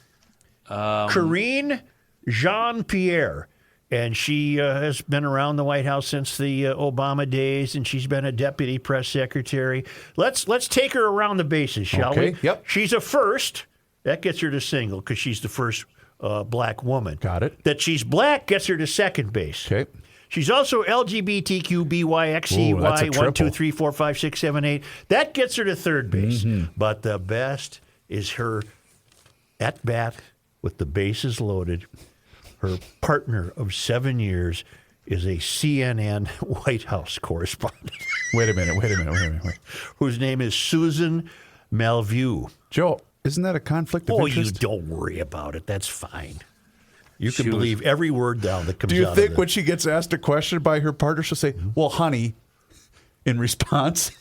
Karine Jean-Pierre. And she has been around the White House since the Obama days, and she's been a deputy press secretary. Let's take her around the bases, shall we? Yep. She's a first. That gets her to single because she's the first black woman. Got it. That she's black gets her to second base. Okay. She's also LGBTQBYXCY 1, 2, 3, 4, 5, 6, 7, 8. That gets her to third base. Mm-hmm. But the best is her at bat with the bases loaded. Her partner of 7 years is a CNN White House correspondent. Wait a minute. Whose name is Susan Malveaux. Joe, isn't that a conflict of interest? You don't worry about it. That's fine. You can believe every word now that comes out. Do you of think it. when she gets asked a question by her partner, she'll say, "Well, honey," in response?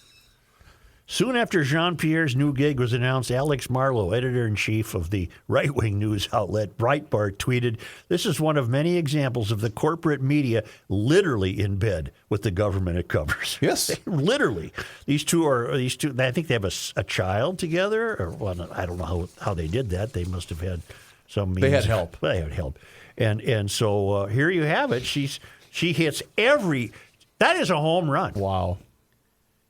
Soon after Jean-Pierre's new gig was announced, Alex Marlow, editor-in-chief of the right-wing news outlet Breitbart, tweeted, "This is one of many examples of the corporate media literally in bed with the government it covers." Yes. Literally. These two, I think they have a child together. Or, well, I don't know how they did that. They must have had some means. They had help. They had help. And so here you have it. She hits every – that is a home run. Wow.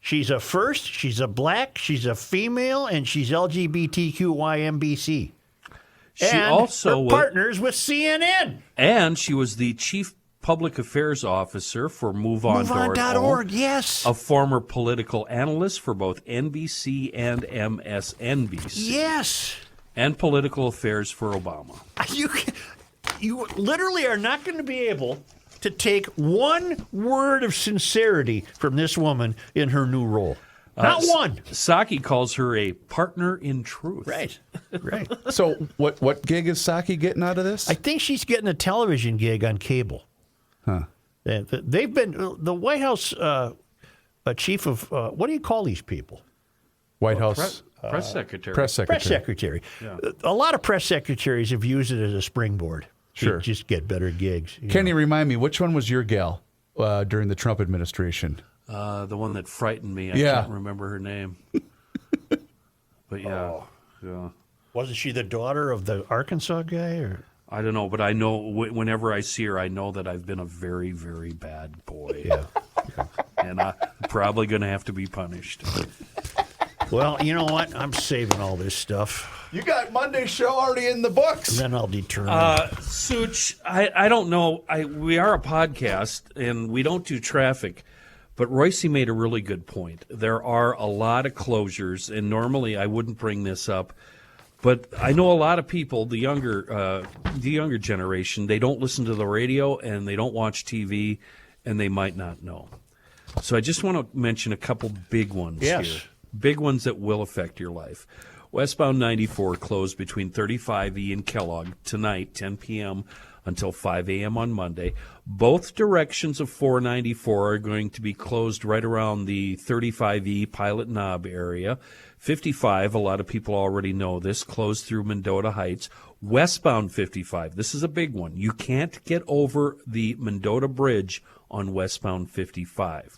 She's a first, she's a black, she's a female, and she's LGBTQYMBC. She also partners with CNN. And she was the chief public affairs officer for MoveOn.org. Yes. A former political analyst for both NBC and MSNBC. Yes. And political affairs for Obama. You literally are not going to be able to take one word of sincerity from this woman in her new role. Not one. Psaki calls her a partner in truth. Right. So what gig is Psaki getting out of this? I think she's getting a television gig on cable. Huh. They've been, the White House chief of, what do you call these people? White House. Press secretary. Press secretary. Press secretary. Yeah. A lot of press secretaries have used it as a springboard. Sure. To just get better gigs. Can you remind me, which one was your gal during the Trump administration? The one that frightened me. I can't remember her name. But yeah. Wasn't she the daughter of the Arkansas guy? Or? I don't know, but I know whenever I see her, I know that I've been a very, very bad boy. Yeah. And I'm probably going to have to be punished. Well, you know what? I'm saving all this stuff. You got Monday's show already in the books. And then I'll determine. Such, I don't know. We are a podcast, and we don't do traffic. But Royce made a really good point. There are a lot of closures, and normally I wouldn't bring this up. But I know a lot of people, the younger generation, they don't listen to the radio, and they don't watch TV, and they might not know. So I just want to mention a couple big ones here. Big ones that will affect your life. Westbound 94 closed between 35E and Kellogg tonight, 10 p.m., until 5 a.m. on Monday. Both directions of 494 are going to be closed right around the 35E Pilot Knob area. 55, a lot of people already know this, closed through Mendota Heights. Westbound 55, this is a big one. You can't get over the Mendota Bridge on westbound 55.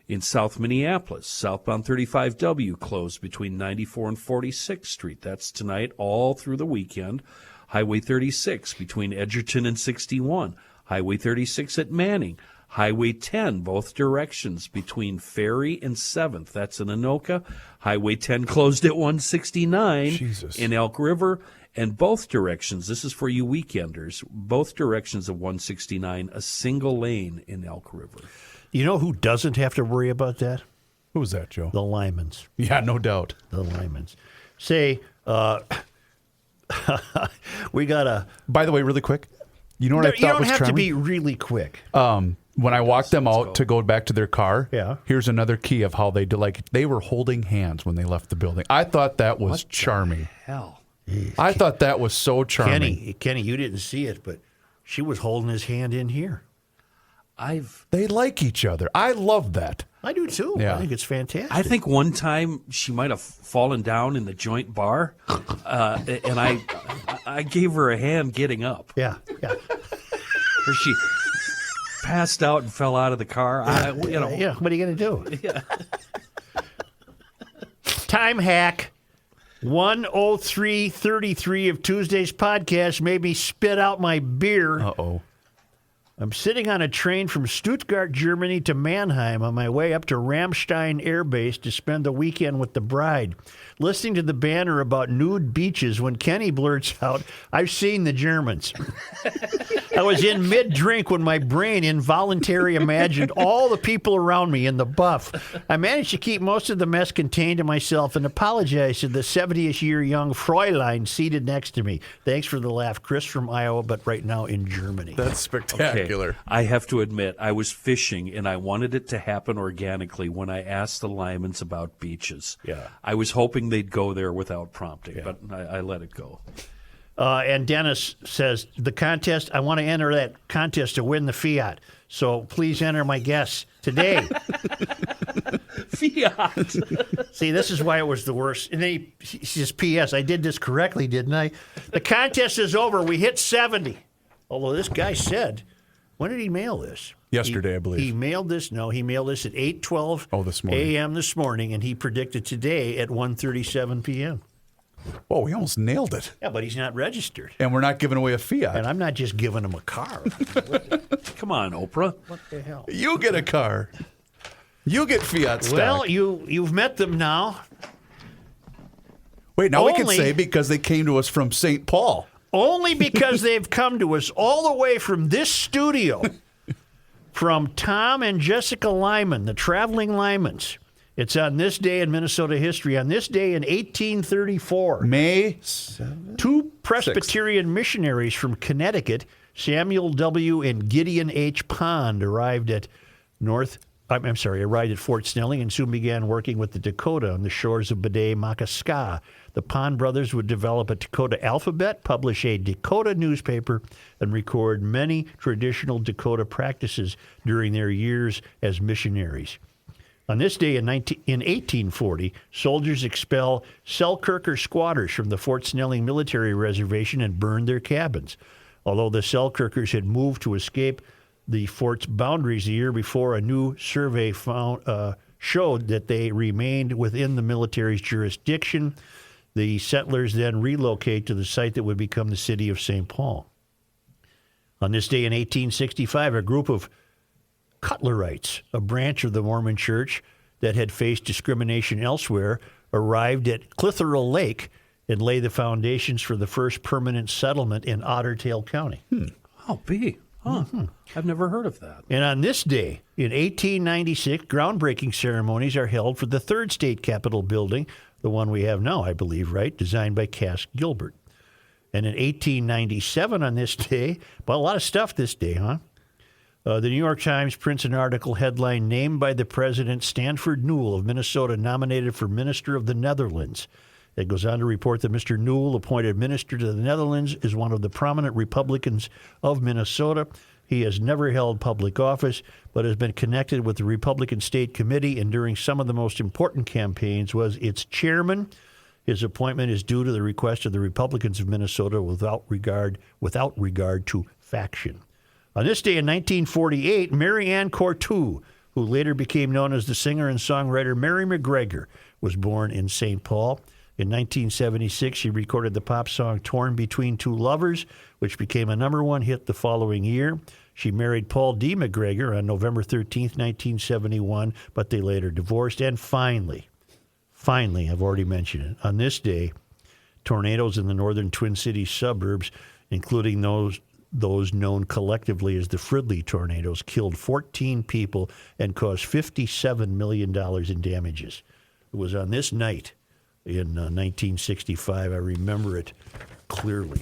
In South Minneapolis, southbound 35W closed between 94 and 46th Street. That's tonight all through the weekend. Highway 36 between Edgerton and 61. Highway 36 at Manning. Highway 10, both directions between Ferry and 7th. That's in Anoka. Highway 10 closed at 169 in Elk River. And both directions, this is for you weekenders, both directions of 169, a single lane in Elk River. You know who doesn't have to worry about that? Who's that, Joe? The Lymans. Yeah, no doubt. The Lymans. Say, we got a... By the way, really quick, you know what I thought was charming? You don't have to be really quick. When I walked them out to go back to their car, yeah. Here's another key of how they do. Like, they were holding hands when they left the building. I thought that was charming. Hell. I thought that was so charming. Kenny, you didn't see it, but she was holding his hand in here. They like each other. I love that. I do too. Yeah. I think it's fantastic. I think one time she might have fallen down in the joint bar, and I gave her a hand getting up. Yeah. Or she passed out and fell out of the car. Yeah, what are you going to do? Yeah. Time hack. 1:03:33 of Tuesday's podcast made me spit out my beer. Uh-oh. I'm sitting on a train from Stuttgart, Germany to Mannheim on my way up to Ramstein Air Base to spend the weekend with the bride. Listening to the banner about nude beaches when Kenny blurts out, "I've seen the Germans." I was in mid-drink when my brain involuntarily imagined all the people around me in the buff. I managed to keep most of the mess contained to myself and apologized to the 70-ish-year young Fräulein seated next to me. Thanks for the laugh. Chris from Iowa, but right now in Germany. That's spectacular. Okay. I have to admit, I was fishing, and I wanted it to happen organically when I asked the Lymans about beaches. Yeah. I was hoping they'd go there without prompting, but I let it go. And Dennis says, the contest, I want to enter that contest to win the Fiat. So please enter my guess today. Fiat. See, this is why it was the worst. And then he says, P.S., I did this correctly, didn't I? The contest is over. We hit 70. Although this guy said, when did he mail this? Yesterday, I believe. He mailed this at 8:12 this morning. a.m. this morning, and he predicted today at 1:37 p.m. Oh, we almost nailed it. Yeah, but he's not registered. And we're not giving away a Fiat. And I'm not just giving him a car. Come on, Oprah. What the hell? You get a car. You get Fiat stock. Well, you've met them now. Wait, now we can say because they came to us from St. Paul. Only because they've come to us all the way from this studio, from Tom and Jessica Lyman, the traveling Lymans. It's on this day in Minnesota history. On this day in 1834, May 2 Presbyterian missionaries from Connecticut, Samuel W. and Gideon H. Pond, arrived at Fort Snelling and soon began working with the Dakota on the shores of Bede-Makaska. The Pond brothers would develop a Dakota alphabet, publish a Dakota newspaper, and record many traditional Dakota practices during their years as missionaries. On this day in 1840, soldiers expel Selkirker squatters from the Fort Snelling military reservation and burned their cabins. Although the Selkirkers had moved to escape the fort's boundaries the year before, a new survey showed that they remained within the military's jurisdiction. The settlers then relocate to the site that would become the city of St. Paul. On this day in 1865, a group of Cutlerites, a branch of the Mormon Church that had faced discrimination elsewhere, arrived at Clitheroe Lake and laid the foundations for the first permanent settlement in Otter Tail County. Oh, B. Huh. Mm-hmm. I've never heard of that. And on this day, in 1896, groundbreaking ceremonies are held for the third state capitol building, the one we have now, I believe, right? Designed by Cass Gilbert. And in 1897 on this day, well, a lot of stuff this day, huh? The New York Times prints an article headline, "Named by the President, Stanford Newell of Minnesota nominated for Minister of the Netherlands." It goes on to report that Mr. Newell, appointed minister to the Netherlands, is one of the prominent Republicans of Minnesota. He has never held public office, but has been connected with the Republican State Committee, and during some of the most important campaigns was its chairman. His appointment is due to the request of the Republicans of Minnesota without regard to faction. On this day in 1948, Mary Ann Cortu, who later became known as the singer and songwriter Mary McGregor, was born in St. Paul. In 1976, she recorded the pop song Torn Between Two Lovers, which became a number-one hit the following year. She married Paul D. McGregor on November 13th, 1971, but they later divorced. And finally, I've already mentioned it, on this day, tornadoes in the northern Twin Cities suburbs, including those known collectively as the Fridley tornadoes, killed 14 people and caused $57 million in damages. It was on this night in 1965. I remember it clearly.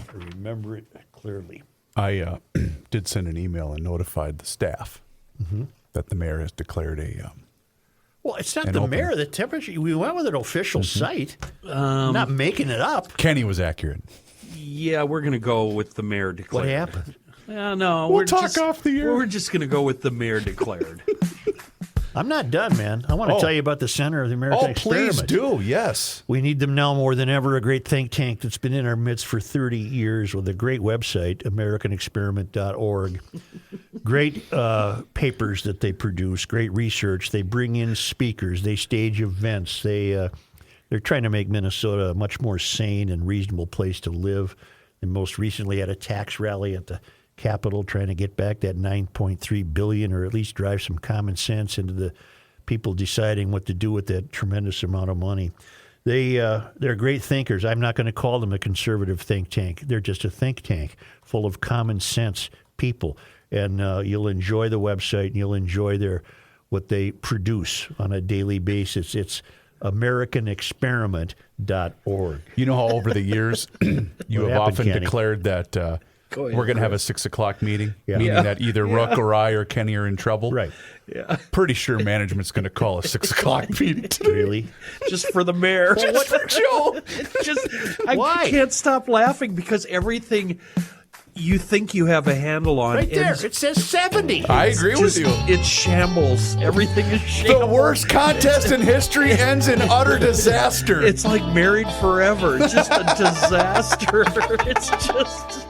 I did send an email and notified the staff that the mayor has declared a... Well, it's not the mayor. The temperature. We went with an official site. Not making it up. Kenny was accurate. Yeah, we're going to go with the mayor declared. What happened? No, we'll talk off the air. We're just going to go with the mayor declared. I'm not done, man. I want to tell you about the Center of the American Experiment. Please do, yes. We need them now more than ever, a great think tank that's been in our midst for 30 years with a great website, americanexperiment.org. Great papers that they produce, great research. They bring in speakers. They stage events. They're trying to make Minnesota a much more sane and reasonable place to live. And most recently had a tax rally at the Capitol, trying to get back that $9.3 billion, or at least drive some common sense into the people deciding what to do with that tremendous amount of money. They're great thinkers. I'm not going to call them a conservative think tank. They're just a think tank full of common sense people. And you'll enjoy the website, and you'll enjoy what they produce on a daily basis. It's americanexperiment.org. You know how over the years you have often declared that we're going to have a 6 o'clock meeting, meaning that either Rook or I or Kenny are in trouble. Right. Yeah. Pretty sure management's going to call a 6 o'clock meeting today. Really? Just for the mayor. Well, what for Joe? I can't stop laughing because everything you think you have a handle on. Right there. It says 70. I agree with you. It's shambles. Everything is shambles. The worst contest in history ends in utter disaster. It's like Married Forever. It's just a disaster. It's just...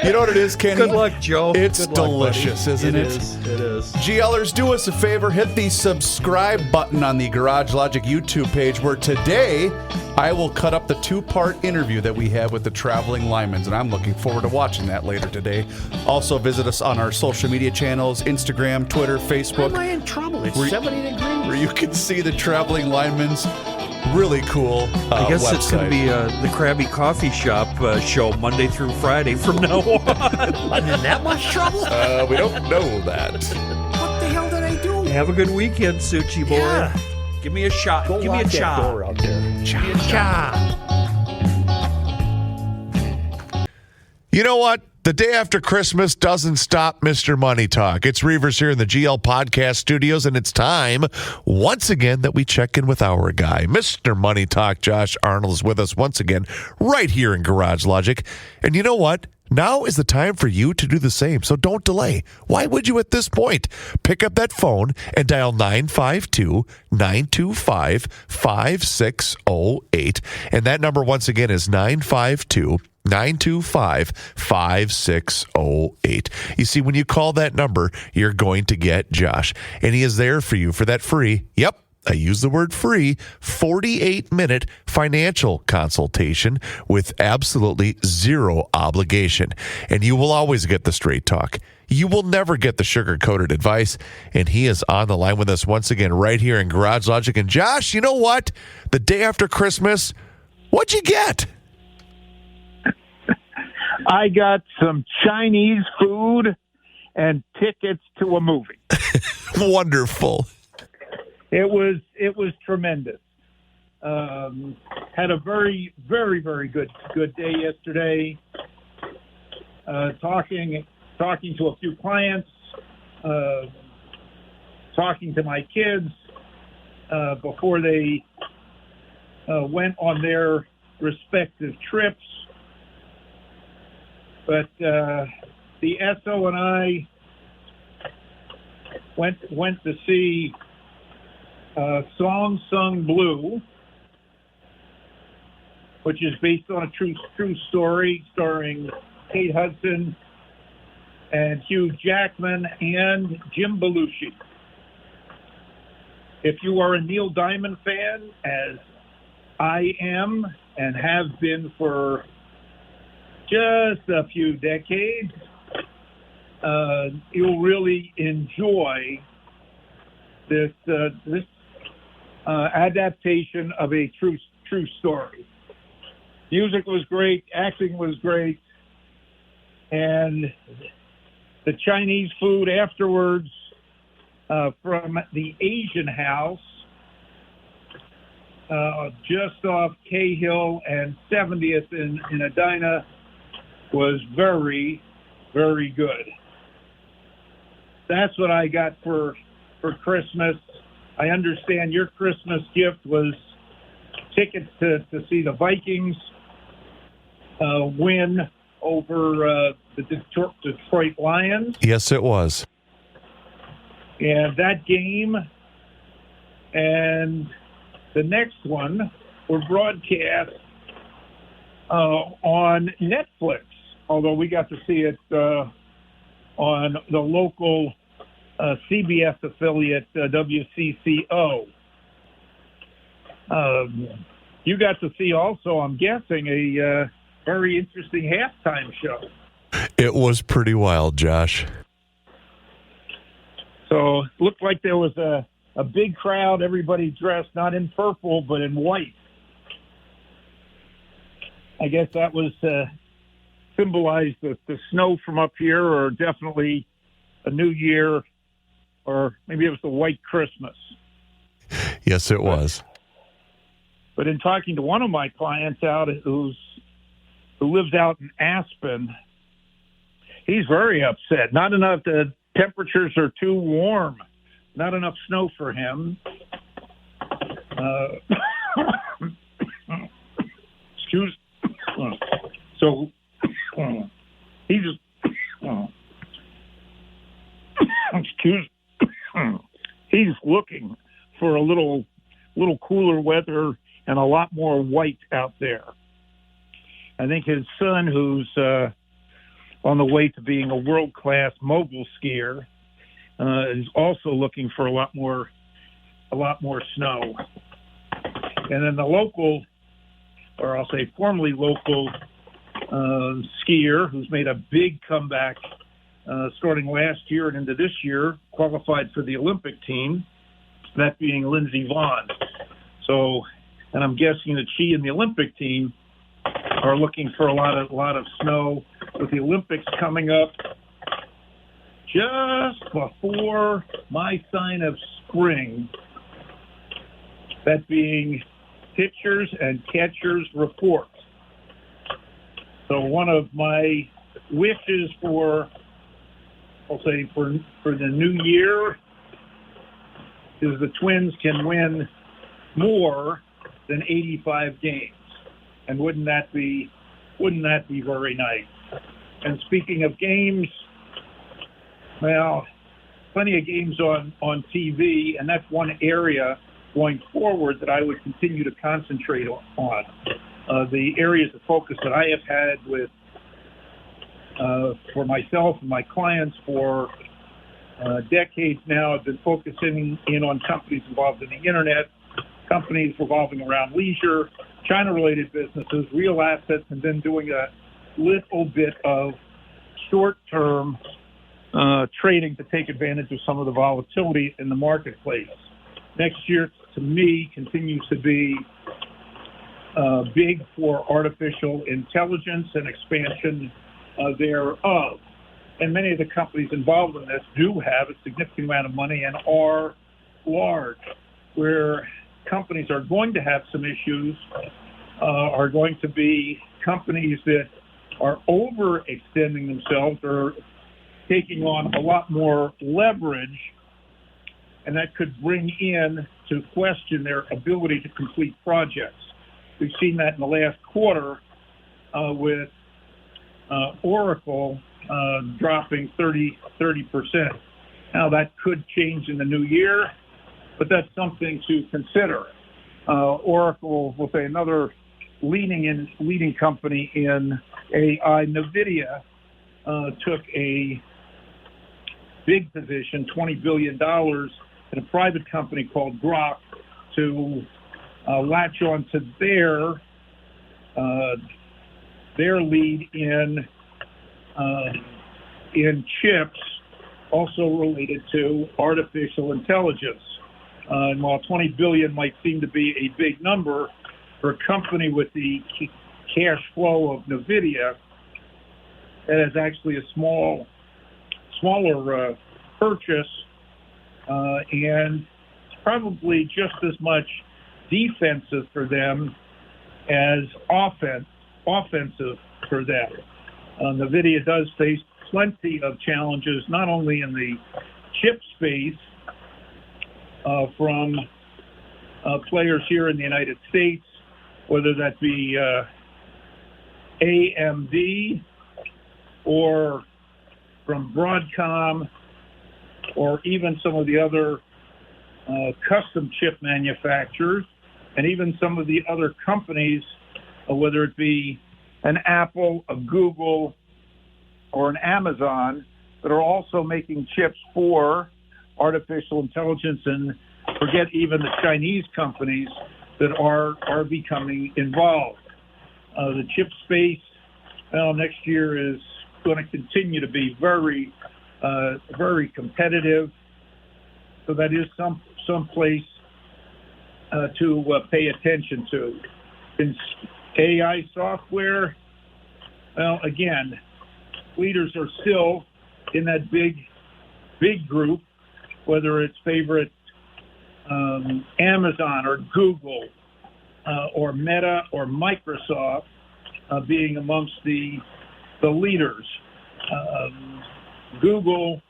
You know what it is, Kenny? Good luck, Joe. It's Good luck, delicious, buddy. isn't it? It is. GLers, do us a favor. Hit the subscribe button on the Garage Logic YouTube page, where today I will cut up the 2-part interview that we have with the traveling Lymans, and I'm looking forward to watching that later today. Also, visit us on our social media channels, Instagram, Twitter, Facebook. Why am I in trouble? It's 70 degrees. Where you can see the traveling Lymans. Really cool I guess website. it's going to be the Krabby Coffee Shop show Monday through Friday from now on. I'm in that much trouble? We don't know that. What the hell did I do? Have a good weekend, Suchi boy. Yeah. Give me a shot. Go Give me a lock that cha. door out there. Give me a cha. You know what? The day after Christmas doesn't stop Mr. Money Talk. It's Reavers here in the GL Podcast Studios, and it's time, once again, that we check in with our guy. Mr. Money Talk, Josh Arnold, is with us once again, right here in Garage Logic. And you know what? Now is the time for you to do the same, so don't delay. Why would you at this point? Pick up that phone and dial 952-925-5608. And that number, once again, is 952-925-5608. You see, when you call that number, you're going to get Josh. And he is there for you for that free, I use the word free, 48-minute financial consultation with absolutely zero obligation. And you will always get the straight talk. You will never get the sugar-coated advice. And he is on the line with us once again right here in Garage Logic. And Josh, you know what? The day after Christmas, what'd you get? I got some Chinese food and tickets to a movie. Wonderful. It was tremendous. Had a very, very, very good day yesterday. Talking to a few clients, talking to my kids before they went on their respective trips. But the SO and I went to see Song Sung Blue, which is based on a true story starring Kate Hudson and Hugh Jackman and Jim Belushi. If you are a Neil Diamond fan, as I am and have been for just a few decades, you'll really enjoy this adaptation of a true story. Music was great, acting was great, and the Chinese food afterwards from the Asian House just off Cahill and 70th in Edina was very, very good. That's what I got for Christmas. I understand your Christmas gift was tickets to see the Vikings win over the Detroit Lions. Yes, it was. And that game and the next one were broadcast on Netflix, although we got to see it on the local CBS affiliate, WCCO. You got to see also, I'm guessing, a very interesting halftime show. It was pretty wild, Josh. So it looked like there was a big crowd, everybody dressed not in purple, but in white. I guess that was symbolized the snow from up here, or definitely a new year, or maybe it was the white Christmas. Yes, it was. But in talking to one of my clients out who lives out in Aspen, he's very upset. Not enough, the temperatures are too warm. Not enough snow for him. Excuse. So he's he's looking for a little cooler weather and a lot more white out there. I think his son, who's on the way to being a world-class mogul skier, is also looking for a lot more snow. And then the local, or I'll say formerly local, skier who's made a big comeback starting last year and into this year, qualified for the Olympic team, that being Lindsey Vonn. So, and I'm guessing that she and the Olympic team are looking for a lot of snow, with the Olympics coming up just before my sign of spring, that being pitchers and catchers report. So one of my wishes for, I'll say, for the new year is the Twins can win more than 85 games. And wouldn't that be very nice? And speaking of games, well, plenty of games on TV, and that's one area going forward that I would continue to concentrate on. The areas of focus that I have had with for myself and my clients for decades now have been focusing in on companies involved in the internet, companies revolving around leisure, China-related businesses, real assets, and then doing a little bit of short-term trading to take advantage of some of the volatility in the marketplace. Next year, to me, continues to be big for artificial intelligence and expansion thereof. And many of the companies involved in this do have a significant amount of money and are large. Where companies are going to have some issues are going to be companies that are overextending themselves or taking on a lot more leverage, and that could bring in to question their ability to complete projects. we've seen that in the last quarter with Oracle dropping 30%. Now, that could change in the new year, but that's something to consider. Oracle, we'll say another leading company in AI, NVIDIA, took a big position, $20 billion, in a private company called Grok to latch on to their lead in chips, also related to artificial intelligence. And while $20 billion might seem to be a big number for a company with the cash flow of NVIDIA, that is actually a smaller purchase, and probably just as much defensive for them as offensive for them. NVIDIA does face plenty of challenges, not only in the chip space from players here in the United States, whether that be AMD or from Broadcom, or even some of the other custom chip manufacturers, and even some of the other companies, whether it be an Apple, a Google, or an Amazon, that are also making chips for artificial intelligence, and forget even the Chinese companies that are becoming involved. The chip space next year is going to continue to be very, very competitive. So that is some place to pay attention to. In AI software, well, again, leaders are still in that big group, whether it's favorite Amazon or Google or Meta or Microsoft being amongst the leaders. Google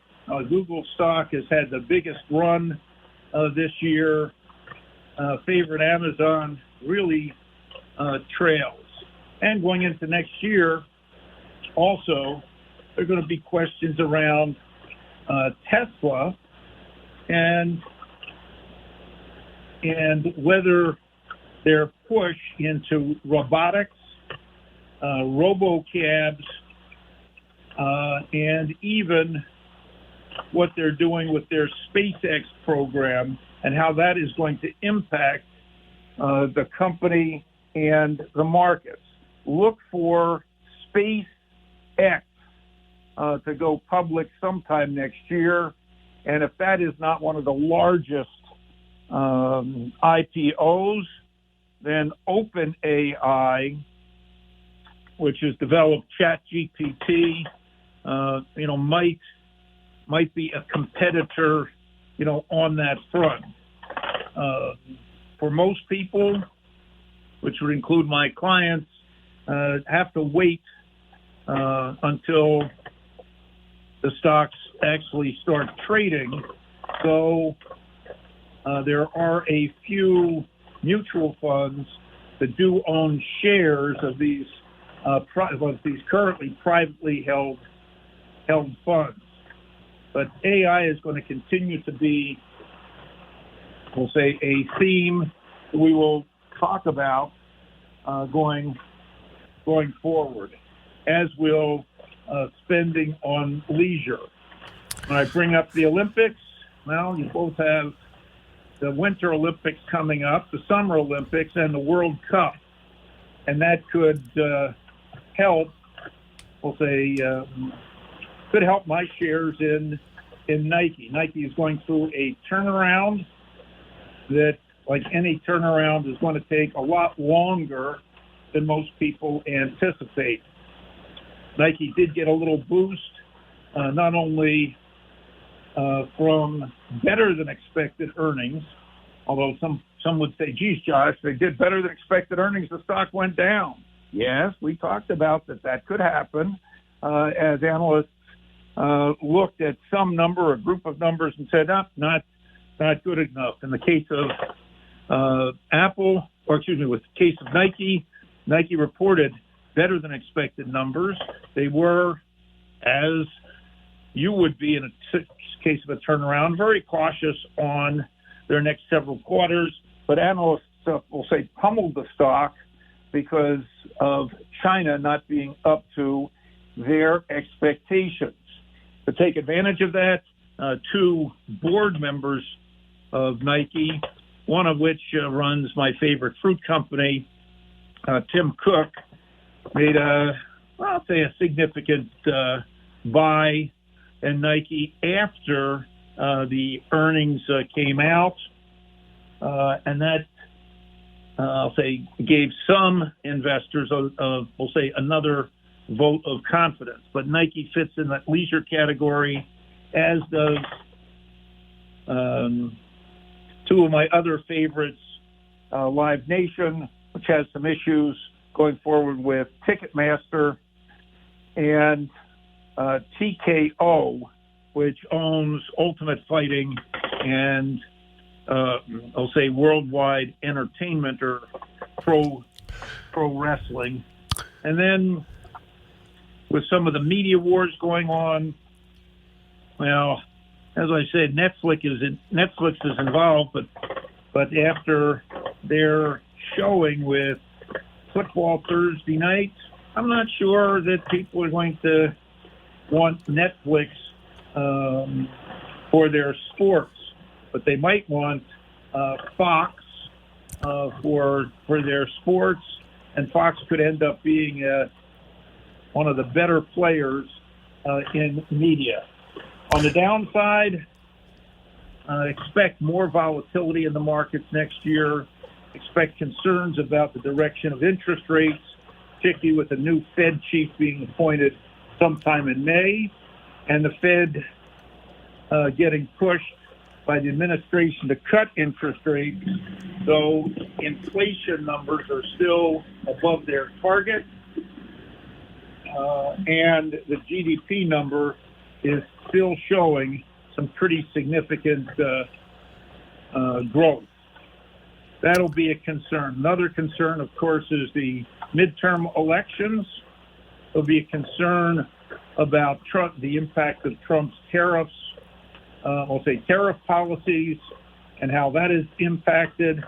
stock has had the biggest run this year. Favorite Amazon really trails. And going into next year, also, there are going to be questions around Tesla and whether their push into robotics, robocabs, and even what they're doing with their SpaceX program, and how that is going to impact the company and the markets. Look for SpaceX to go public sometime next year, and if that is not one of the largest IPOs, then OpenAI, which has developed ChatGPT, might be a competitor, on that front. For most people, which would include my clients, have to wait until the stocks actually start trading. So there are a few mutual funds that do own shares of these currently privately held funds. But AI is going to continue to be, we'll say, a theme that we will talk about going forward, as will spending on leisure. When I bring up the Olympics, well, you both have the Winter Olympics coming up, the Summer Olympics, and the World Cup. And that could help, we'll say, could help my shares in Nike. Nike is going through a turnaround that, like any turnaround, is going to take a lot longer than most people anticipate. Nike did get a little boost, not only from better than expected earnings, although some would say, geez, Josh, they did better than expected earnings, the stock went down. Yes, we talked about that could happen as analysts looked at some number, a group of numbers, and said, not good enough. In the case with the case of Nike reported better than expected numbers. They were, as you would be in a case of a turnaround, very cautious on their next several quarters, but analysts will say pummeled the stock because of China not being up to their expectations. To take advantage of that, two board members of Nike, one of which runs my favorite fruit company, Tim Cook, made a significant buy in Nike after the earnings came out, and that gave some investors another vote of confidence. But Nike fits in that leisure category, as does two of my other favorites, Live Nation, which has some issues going forward with Ticketmaster, and TKO, which owns Ultimate Fighting and Worldwide Entertainment, or pro wrestling. And then with some of the media wars going on, well, as I said, Netflix is involved, but after their showing with football Thursday night, I'm not sure that people are going to want Netflix for their sports, but they might want Fox for their sports, and Fox could end up being one of the better players in media. On the downside, expect more volatility in the markets next year. Expect concerns about the direction of interest rates, particularly with the new Fed chief being appointed sometime in May, and the Fed getting pushed by the administration to cut interest rates, though inflation numbers are still above their target, and the GDP number is still showing some pretty significant growth. That'll be a concern. Another concern, of course, is the midterm elections. There'll be a concern about the impact of Trump's tariffs, tariff policies, and how that is impacted.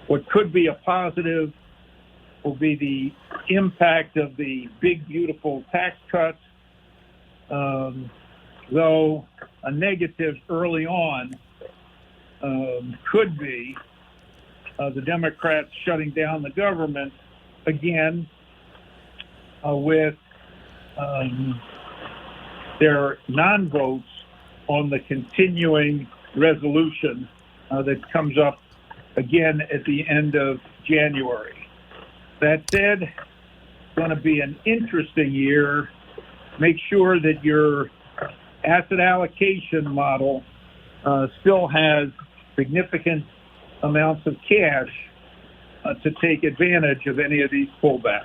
What could be a positive will be the impact of the big, beautiful tax cuts, though a negative early on could be the Democrats shutting down the government again with their non-votes on the continuing resolution that comes up again at the end of January. That said, it's going to be an interesting year. Make sure that your asset allocation model still has significant amounts of cash to take advantage of any of these pullbacks.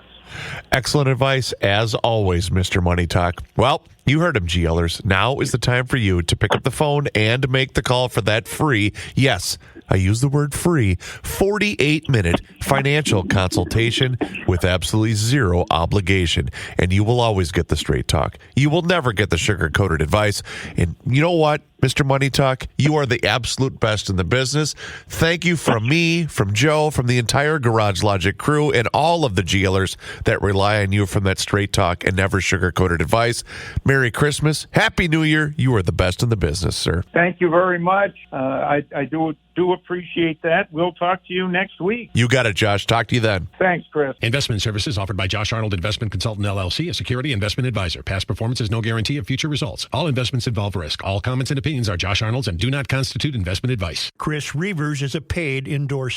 Excellent advice, as always, Mr. Money Talk. Well, you heard him, GLers. Now is the time for you to pick up the phone and make the call for that free, yes, I use the word free, 48-minute financial consultation with absolutely zero obligation. And you will always get the straight talk. You will never get the sugar-coated advice. And you know what, Mr. Money Talk? You are the absolute best in the business. Thank you from me, from Joe, from the entire Garage Logic crew, and all of the GLers that rely on you from that straight talk and never sugar-coated advice. Merry Christmas. Happy New Year. You are the best in the business, sir. Thank you very much. I do appreciate that. We'll talk to you next week. You got it, Josh. Talk to you then. Thanks, Chris. Investment services offered by Josh Arnold Investment Consultant, LLC, a security investment advisor. Past performance is no guarantee of future results. All investments involve risk. All comments and opinions are Josh Arnold's and do not constitute investment advice. Chris Reavers is a paid endorsement.